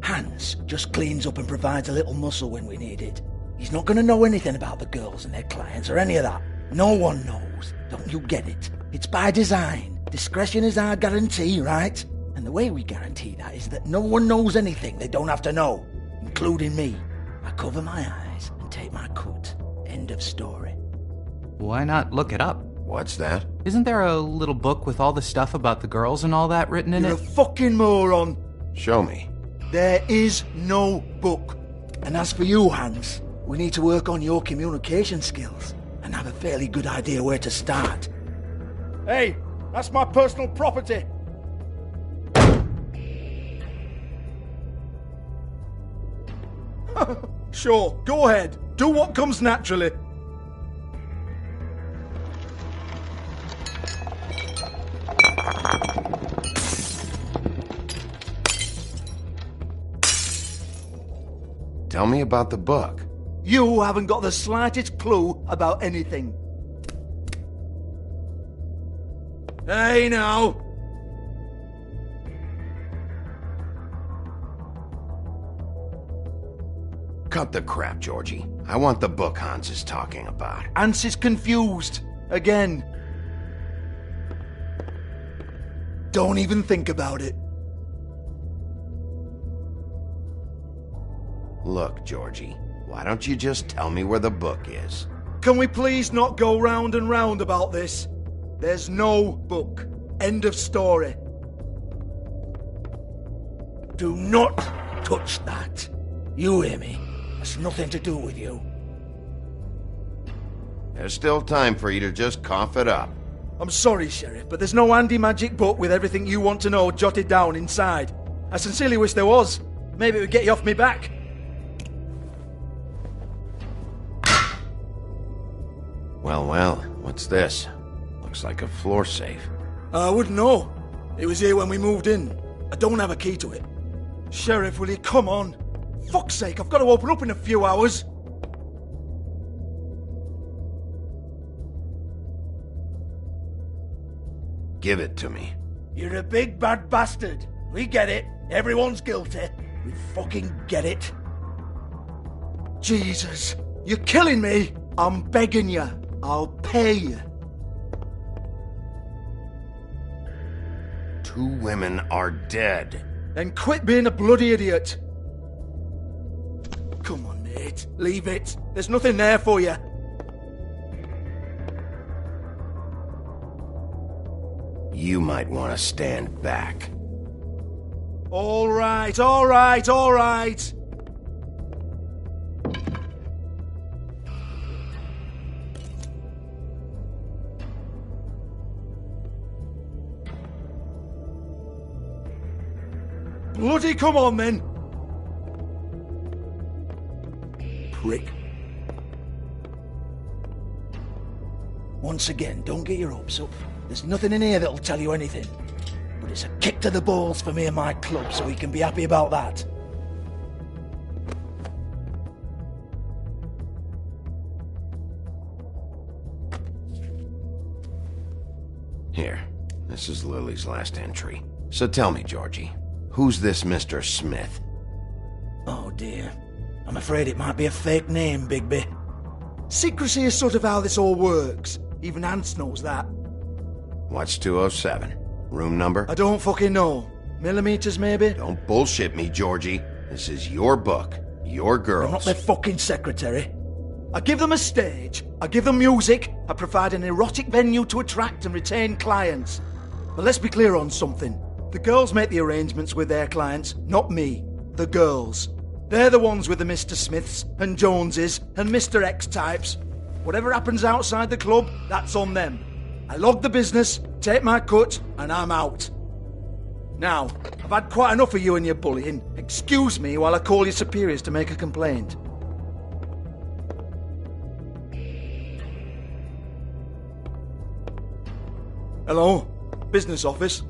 Hans just cleans up and provides a little muscle when we need it. He's not going to know anything about the girls and their clients or any of that. No one knows. Don't you get it? It's by design. Discretion is our guarantee, right? And the way we guarantee that is that no one knows anything they don't have to know, including me. I cover my eyes and take my cut. End of story. Why not look it up? What's that? Isn't there a little book with all the stuff about the girls and all that written in You're it? a fucking moron. Show me. There is no book. And as for you, Hans, we need to work on your communication skills and have a fairly good idea where to start. Hey, that's my personal property. Sure, go ahead. Do what comes naturally. Tell me about the book. You haven't got the slightest clue about anything. Hey, now. Cut the crap, Georgie. I want the book Hans is talking about. Hans is confused. Again. Don't even think about it. Look, Georgie, why don't you just tell me where the book is? Can we please not go round and round about this? There's no book. End of story. Do not touch that. You hear me? It's nothing to do with you. There's still time for you to just cough it up. I'm sorry, Sheriff, but there's no handy magic book with everything you want to know jotted down inside. I sincerely wish there was. Maybe it would get you off me back. Well, what's this? Looks like a floor safe. I wouldn't know. It was here when we moved in. I don't have a key to it. Sheriff, will you come on? Fuck's sake, I've got to open up in a few hours. Give it to me. You're a big bad bastard. We get it. Everyone's guilty. We fucking get it. Jesus, you're killing me. I'm begging you. I'll pay you. 2 women are dead. Then quit being a bloody idiot. Come on, mate. Leave it. There's nothing there for you. You might want to stand back. All right, all right, all right. Bloody come on, then. Prick. Once again, don't get your hopes up. There's nothing in here that'll tell you anything. But it's a kick to the balls for me and my club, so we can be happy about that. Here, this is Lily's last entry. So tell me, Georgie, who's this Mr. Smith? Oh dear. I'm afraid it might be a fake name, Bigby. Secrecy is sort of how this all works. Even Hans knows that. What's 207? Room number? I don't fucking know. Millimeters, maybe? Don't bullshit me, Georgie. This is your book. Your girls. I'm not their fucking secretary. I give them a stage. I give them music. I provide an erotic venue to attract and retain clients. But let's be clear on something. The girls make the arrangements with their clients, not me. The girls. They're the ones with the Mr. Smiths and Joneses and Mr. X types. Whatever happens outside the club, that's on them. I log the business, take my cut, and I'm out. Now, I've had quite enough of you and your bullying. Excuse me while I call your superiors to make a complaint. Hello? Business office?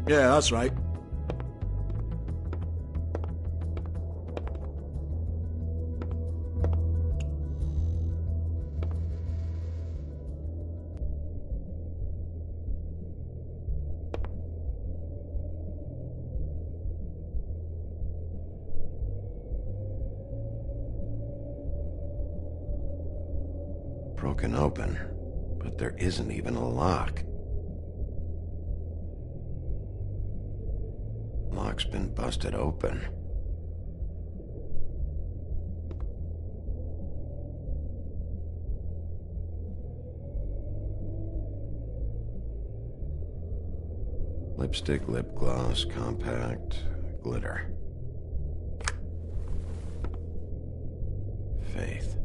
Yeah, that's right. Broken open, but there isn't even a lock. Lock's been busted open. Lipstick, lip gloss, compact, glitter. Faith.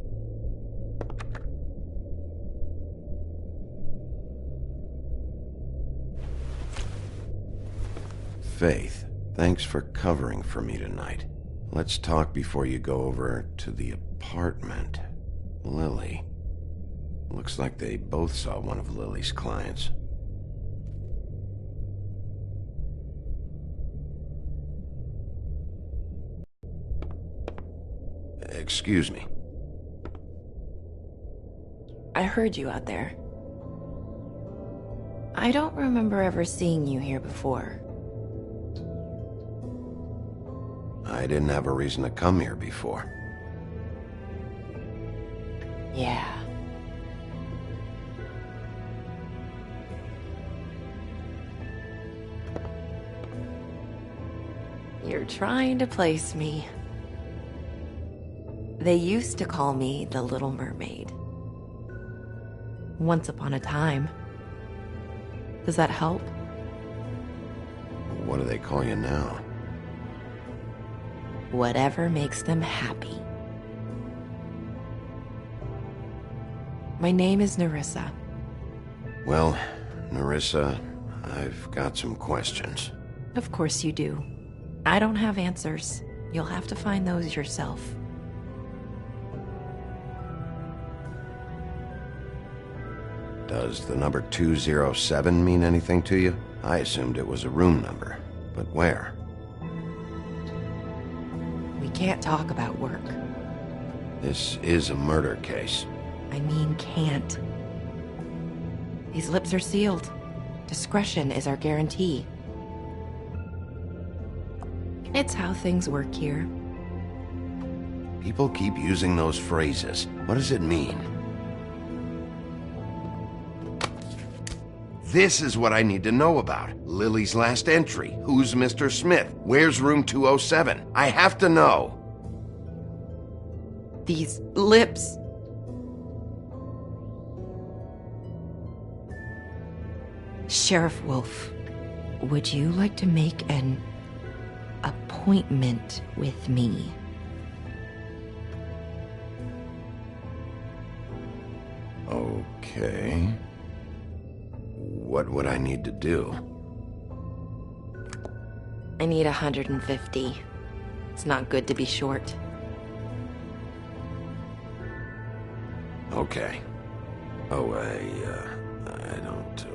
Faith, thanks for covering for me tonight. Let's talk before you go over to the apartment. Lily. Looks like they both saw one of Lily's clients. Excuse me. I heard you out there. I don't remember ever seeing you here before. I I didn't have a reason to come here before. Yeah. You're trying to place me. They used to call me the Little Mermaid. Once upon a time. Does that help? What do they call you now? Whatever makes them happy. My name is Nerissa. Well, Nerissa, I've got some questions. Of course you do. I don't have answers. You'll have to find those yourself. Does the number 207 mean anything to you? I assumed it was a room number, but where? We can't talk about work. This is a murder case. I mean can't. These lips are sealed. Discretion is our guarantee. It's how things work here. People keep using those phrases. What does it mean? This is what I need to know about. Lily's last entry. Who's Mr. Smith? Where's room 207? I have to know. These lips. Sheriff Wolf, would you like to make an appointment with me? Okay. What would I need to do? I need 150. It's not good to be short. Okay. Oh, I don't...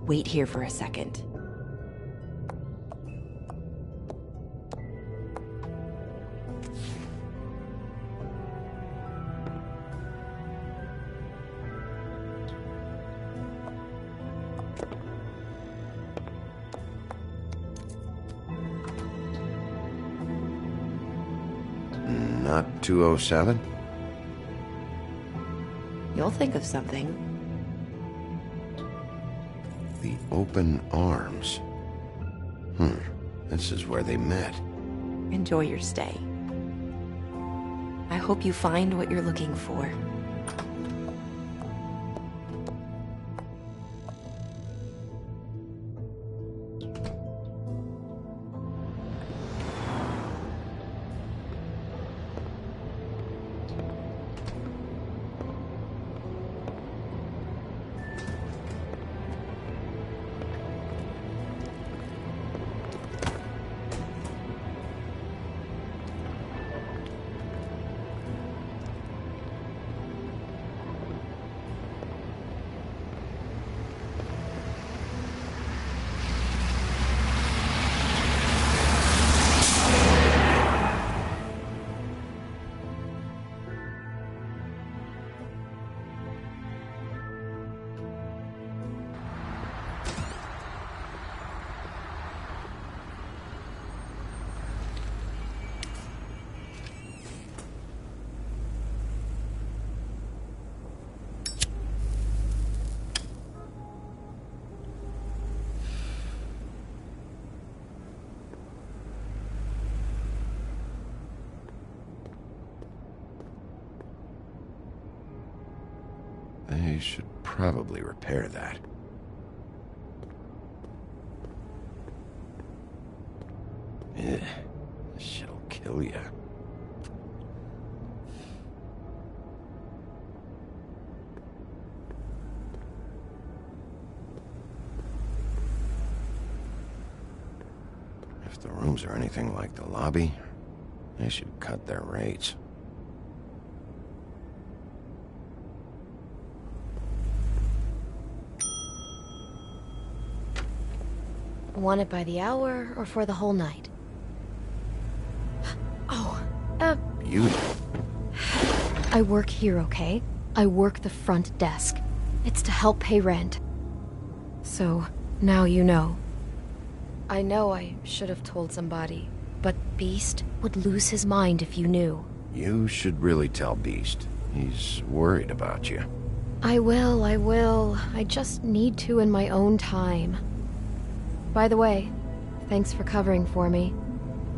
Wait here for a second. Not 207? You'll think of something. The open arms. This is where they met. Enjoy your stay. I hope you find what you're looking for. They should probably repair that. Ugh, this shit'll kill you. If the rooms are anything like the lobby, they should cut their rates. Want it by the hour or for the whole night? Oh, Beauty. I work here, okay? I work the front desk. It's to help pay rent. So, now you know. I know I should have told somebody, but Beast would lose his mind if you knew. You should really tell Beast. He's worried about you. I will. I just need to in my own time. By the way, thanks for covering for me.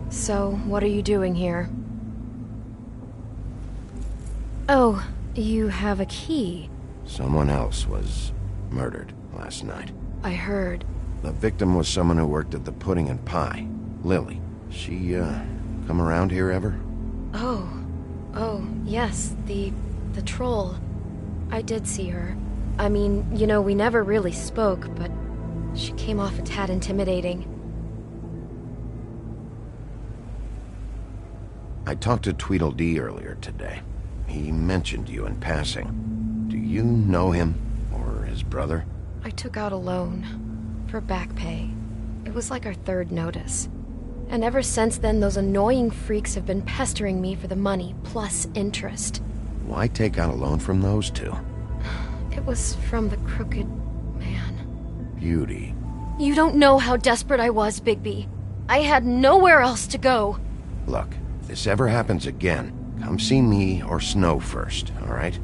So, what are you doing here? Oh, you have a key. Someone else was murdered last night. I heard. The victim was someone who worked at the Pudding and Pie. Lily. She, come around here ever? Oh, yes, the troll. I did see her. I mean, you know, we never really spoke, but she came off a tad intimidating. I talked to Tweedledee earlier today. He mentioned you in passing. Do you know him? Or his brother? I took out a loan. For back pay. It was like our third notice. And ever since then, those annoying freaks have been pestering me for the money, plus interest. Why take out a loan from those two? It was from the crooked man. Beauty. You don't know how desperate I was, Bigby. I had nowhere else to go. Look, if this ever happens again, come see me or Snow first, all right?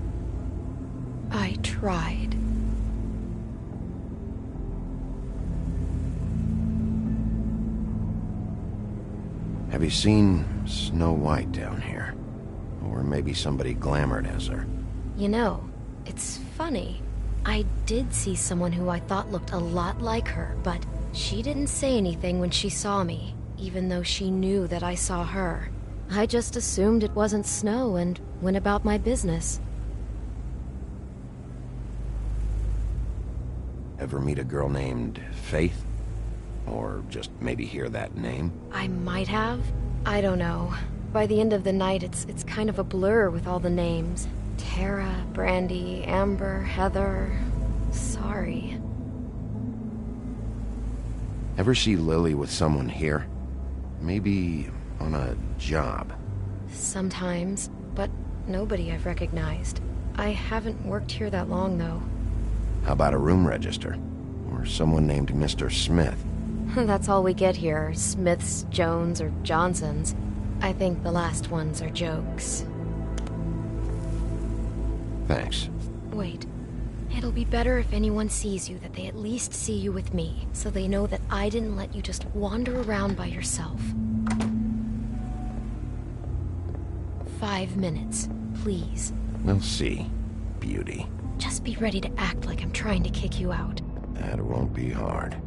I tried. Have you seen Snow White down here? Or maybe somebody glamored as her? You know, it's funny. I did see someone who I thought looked a lot like her, but she didn't say anything when she saw me, even though she knew that I saw her. I just assumed it wasn't Snow and went about my business. Ever meet a girl named Faith? Or just maybe hear that name? I might have. I don't know. By the end of the night, it's kind of a blur with all the names. Tara, Brandy, Amber, Heather... Sorry. Ever see Lily with someone here? Maybe on a job? Sometimes, but nobody I've recognized. I haven't worked here that long, though. How about a room register? Or someone named Mr. Smith? That's all we get here, Smiths, Jones, or Johnsons. I think the last ones are jokes. Thanks. Wait. It'll be better if anyone sees you that they at least see you with me, so they know that I didn't let you just wander around by yourself. 5 minutes, please. We'll see, Beauty. Just be ready to act like I'm trying to kick you out. That won't be hard.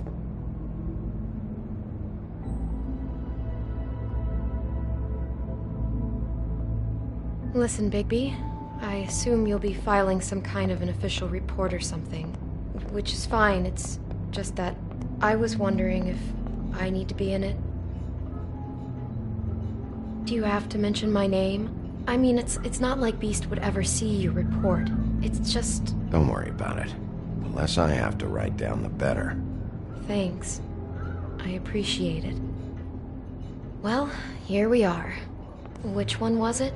Listen, Bigby. I assume you'll be filing some kind of an official report or something. Which is fine, it's just that I was wondering if I need to be in it. Do you have to mention my name? I mean, it's not like Beast would ever see your report. It's just... Don't worry about it. The less I have to write down, the better. Thanks. I appreciate it. Well, here we are. Which one was it?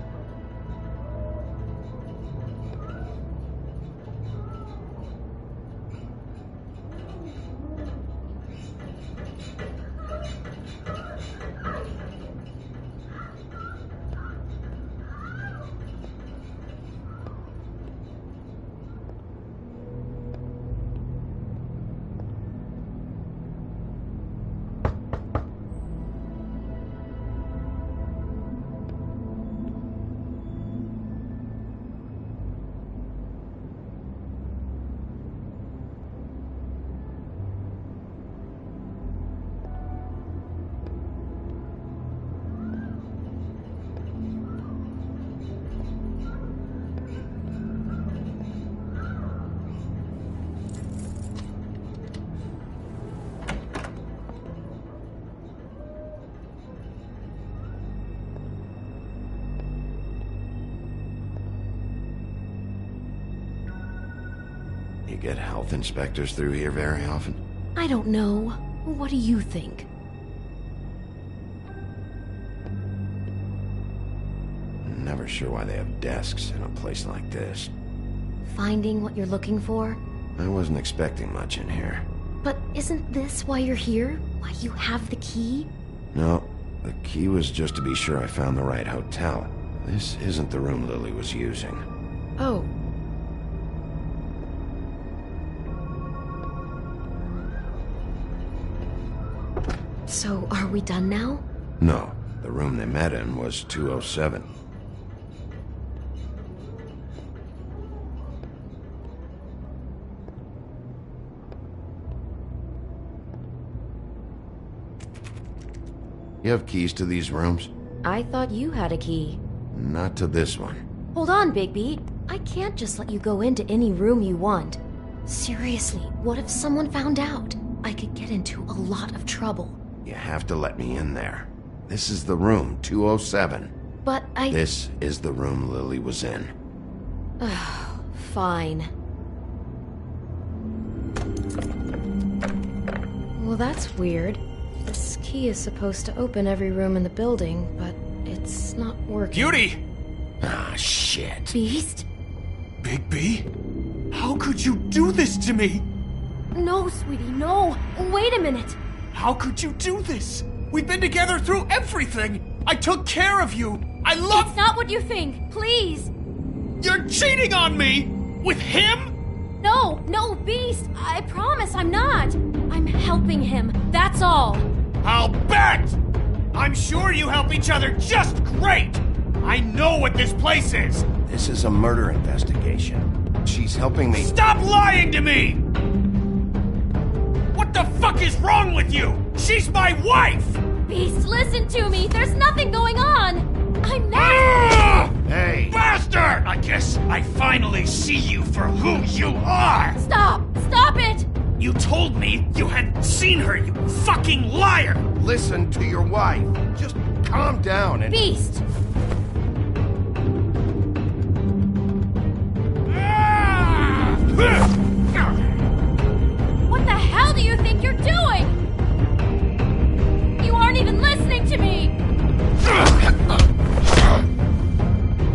You get health inspectors through here very often? I don't know. What do you think? Never sure why they have desks in a place like this. Finding what you're looking for? I wasn't expecting much in here. But isn't this why you're here? Why you have the key? No, the key was just to be sure I found the right hotel. This isn't the room Lily was using. Oh. So, are we done now? No, the room they met in was 207. You have keys to these rooms? I thought you had a key. Not to this one. Hold on, Bigby. I can't just let you go into any room you want. Seriously, what if someone found out? I could get into a lot of trouble. You have to let me in there. This is the room, 207. But This is the room Lily was in. Fine. Well, that's weird. This key is supposed to open every room in the building, but it's not working. Beauty! Ah, shit. Beast? Bigby? How could you do this to me? No, sweetie, no. Wait a minute. How could you do this? We've been together through everything. I took care of you. I love... It's not what you think. Please. You're cheating on me! With him? No, Beast. I promise I'm not. I'm helping him. That's all. I'll bet! I'm sure you help each other just great! I know what this place is! This is a murder investigation. She's helping me... Stop lying to me! What the fuck is wrong with you? She's my wife! Beast, listen to me. There's nothing going on. I'm not... Hey! Bastard! I guess I finally see you for who you are! Stop! Stop it! You told me you hadn't seen her, you fucking liar! Listen to your wife. Just calm down and... Beast! What the hell do you think you're doing? You aren't even listening to me!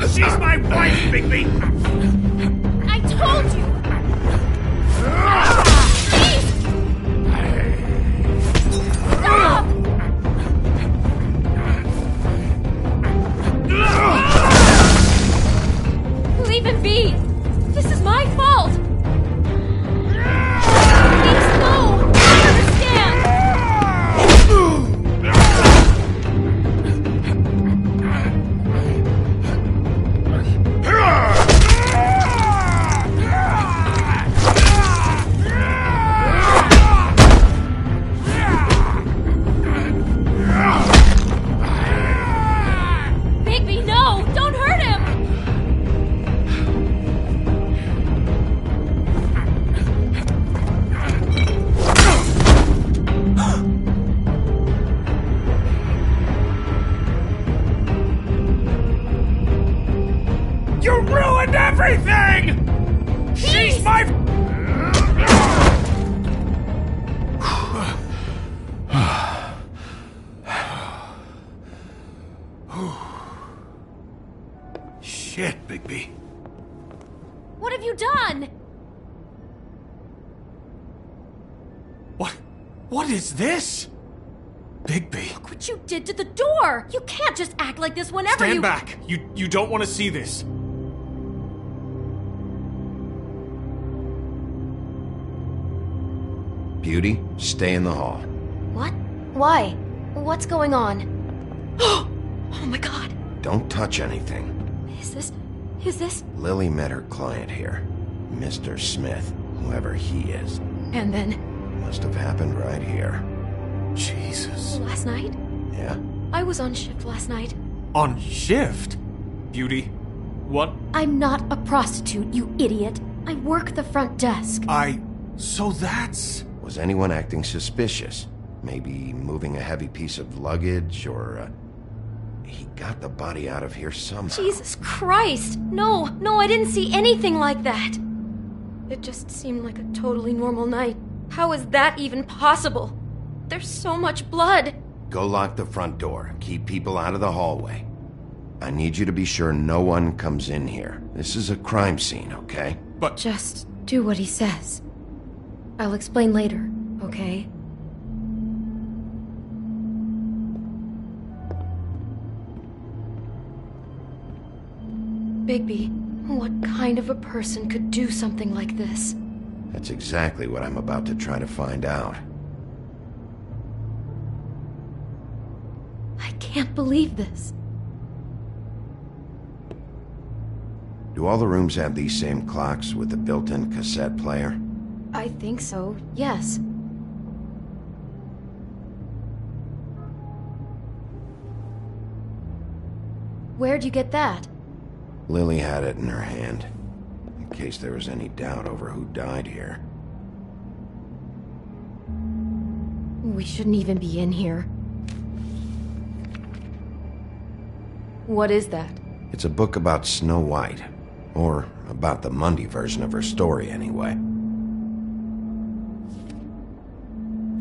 She's my wife, Bigby! I told you! Stop! Leave him be! This is my fault! Please, no! I understand! Bigby, no! Don't hurt him! You ruined everything! She's my... Shit, Bigby. What have you done? What is this? Bigby. Look what you did to the door! You can't just act like this whenever Stand back. You don't want to see this. Beauty, stay in the hall. What? Why? What's going on? Oh my god. Don't touch anything. Is this? Lily met her client here. Mr. Smith, whoever he is. And then? Must have happened right here. Jesus. Last night? Yeah? I was on shift last night. On shift? Beauty, what? I'm not a prostitute, you idiot. I work the front desk. So that's... Was anyone acting suspicious? Maybe moving a heavy piece of luggage, or, he got the body out of here somehow. Jesus Christ! No, I didn't see anything like that. It just seemed like a totally normal night. How is that even possible? There's so much blood. Go lock the front door. Keep people out of the hallway. I need you to be sure no one comes in here. This is a crime scene, okay? But... Just do what he says. I'll explain later, okay? Bigby, what kind of a person could do something like this? That's exactly what I'm about to try to find out. I can't believe this. Do all the rooms have these same clocks with the built-in cassette player? I think so, yes. Where'd you get that? Lily had it in her hand, in case there was any doubt over who died here. We shouldn't even be in here. What is that? It's a book about Snow White. Or about the Mundy version of her story, anyway.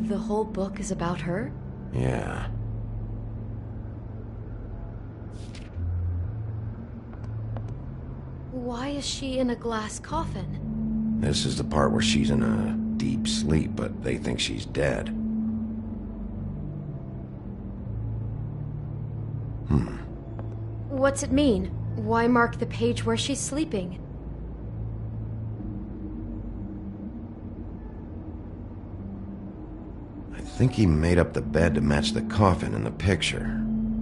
The whole book is about her? Yeah. Why is she in a glass coffin? This is the part where she's in a deep sleep, but they think she's dead. What's it mean? Why mark the page where she's sleeping? I think he made up the bed to match the coffin in the picture.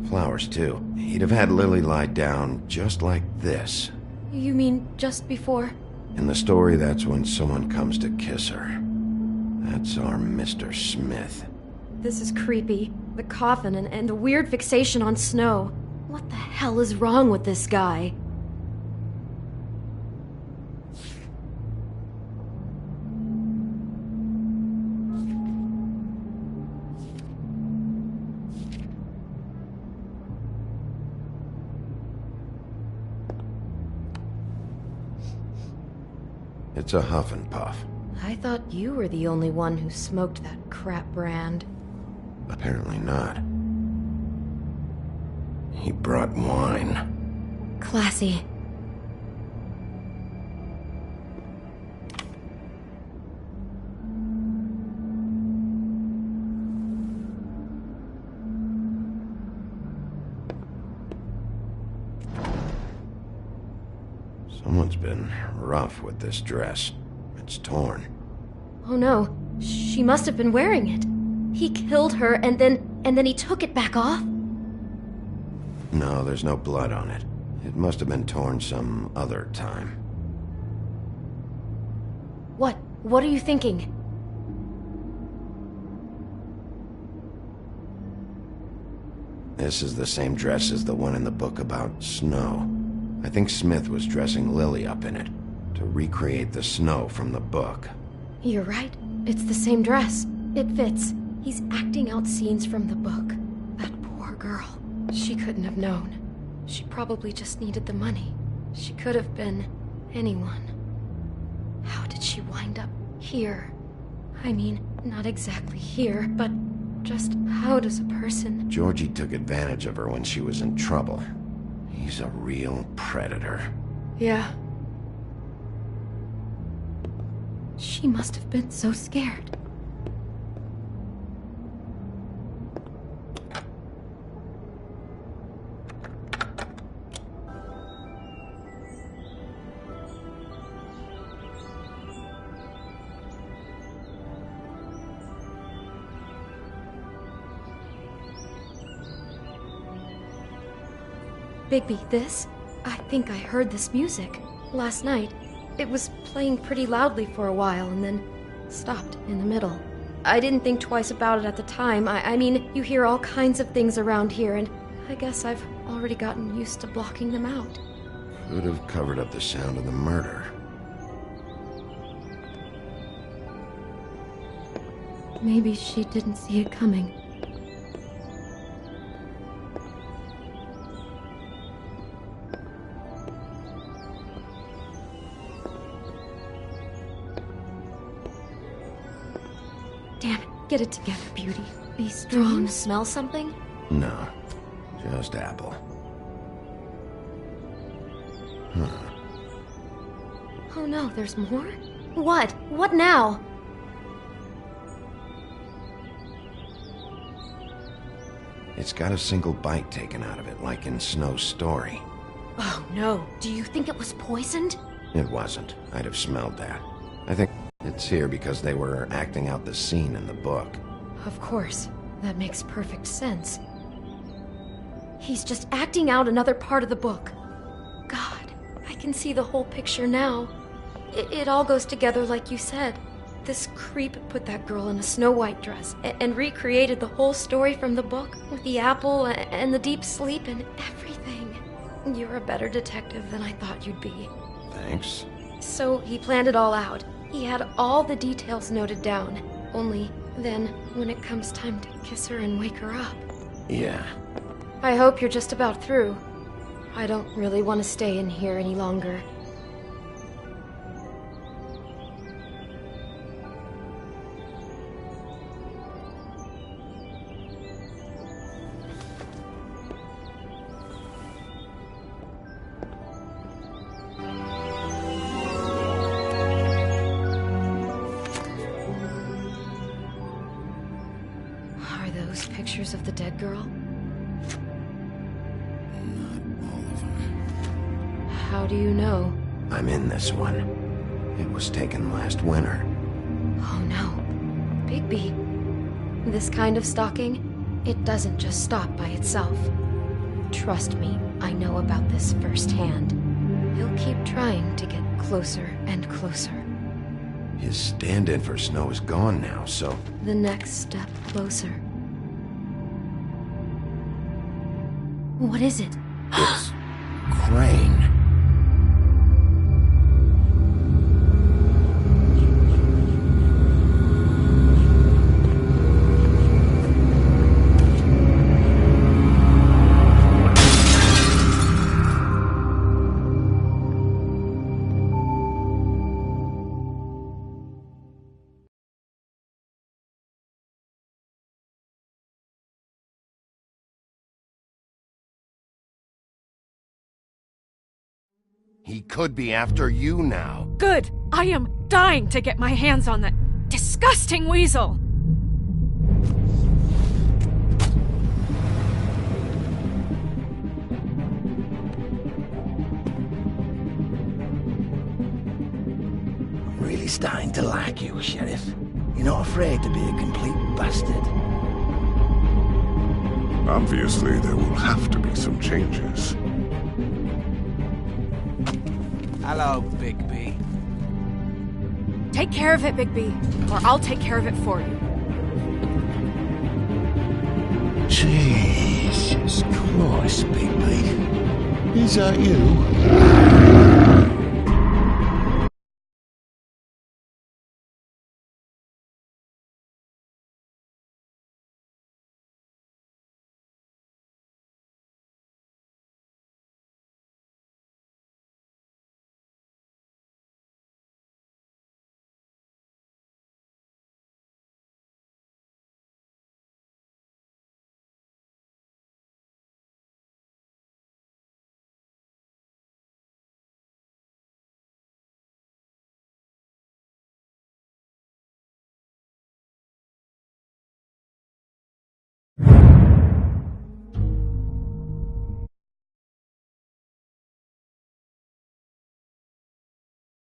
Flowers, too. He'd have had Lily lie down just like this. You mean just before? In the story, that's when someone comes to kiss her. That's our Mr. Smith. This is creepy. The coffin and the weird fixation on Snow. What the hell is wrong with this guy? It's a huff and puff. I thought you were the only one who smoked that crap brand. Apparently not. He brought wine. Classy. Someone's been rough with this dress. It's torn. Oh no, she must have been wearing it. He killed her and then he took it back off? No, there's no blood on it. It must have been torn some other time. What are you thinking? This is the same dress as the one in the book about Snow. I think Smith was dressing Lily up in it, to recreate the Snow from the book. You're right. It's the same dress. It fits. He's acting out scenes from the book. That poor girl. She couldn't have known. She probably just needed the money. She could have been anyone. How did she wind up here? I mean, not exactly here, but just how does a person... Georgie took advantage of her when she was in trouble. He's a real predator. Yeah. She must have been so scared. Bigby, this? I think I heard this music. Last night. It was playing pretty loudly for a while and then stopped in the middle. I didn't think twice about it at the time. I mean, you hear all kinds of things around here, and I guess I've already gotten used to blocking them out. Could have covered up the sound of the murder. Maybe she didn't see it coming. Damn it, get it together, Beauty. Be strong. Do you smell something? No, just apple. Huh. Oh no, there's more? What? What now? It's got a single bite taken out of it, like in Snow's story. Oh no, do you think it was poisoned? It wasn't. I'd have smelled that. I think it's here because they were acting out the scene in the book. Of course, that makes perfect sense. He's just acting out another part of the book. God, I can see the whole picture now. It all goes together like you said. This creep put that girl in a Snow White dress and recreated the whole story from the book with the apple and the deep sleep and everything. You're a better detective than I thought you'd be. Thanks. So he planned it all out. He had all the details noted down. Only then, when it comes time to kiss her and wake her up. Yeah. I hope you're just about through. I don't really want to stay in here any longer. Are those pictures of the dead girl? How do you know? I'm in this one. It was taken last winter. Oh no. Bigby. This kind of stalking, it doesn't just stop by itself. Trust me, I know about this firsthand. He'll keep trying to get closer and closer. His stand-in for Snow is gone now, so... The next step closer. What is it? It's... Crane. He could be after you now. Good! I am dying to get my hands on that disgusting weasel! I'm really starting to like you, Sheriff. You're not afraid to be a complete bastard. Obviously, there will have to be some changes. Hello, Bigby. Take care of it, Bigby, or I'll take care of it for you. Jesus Christ, Bigby. Is that you?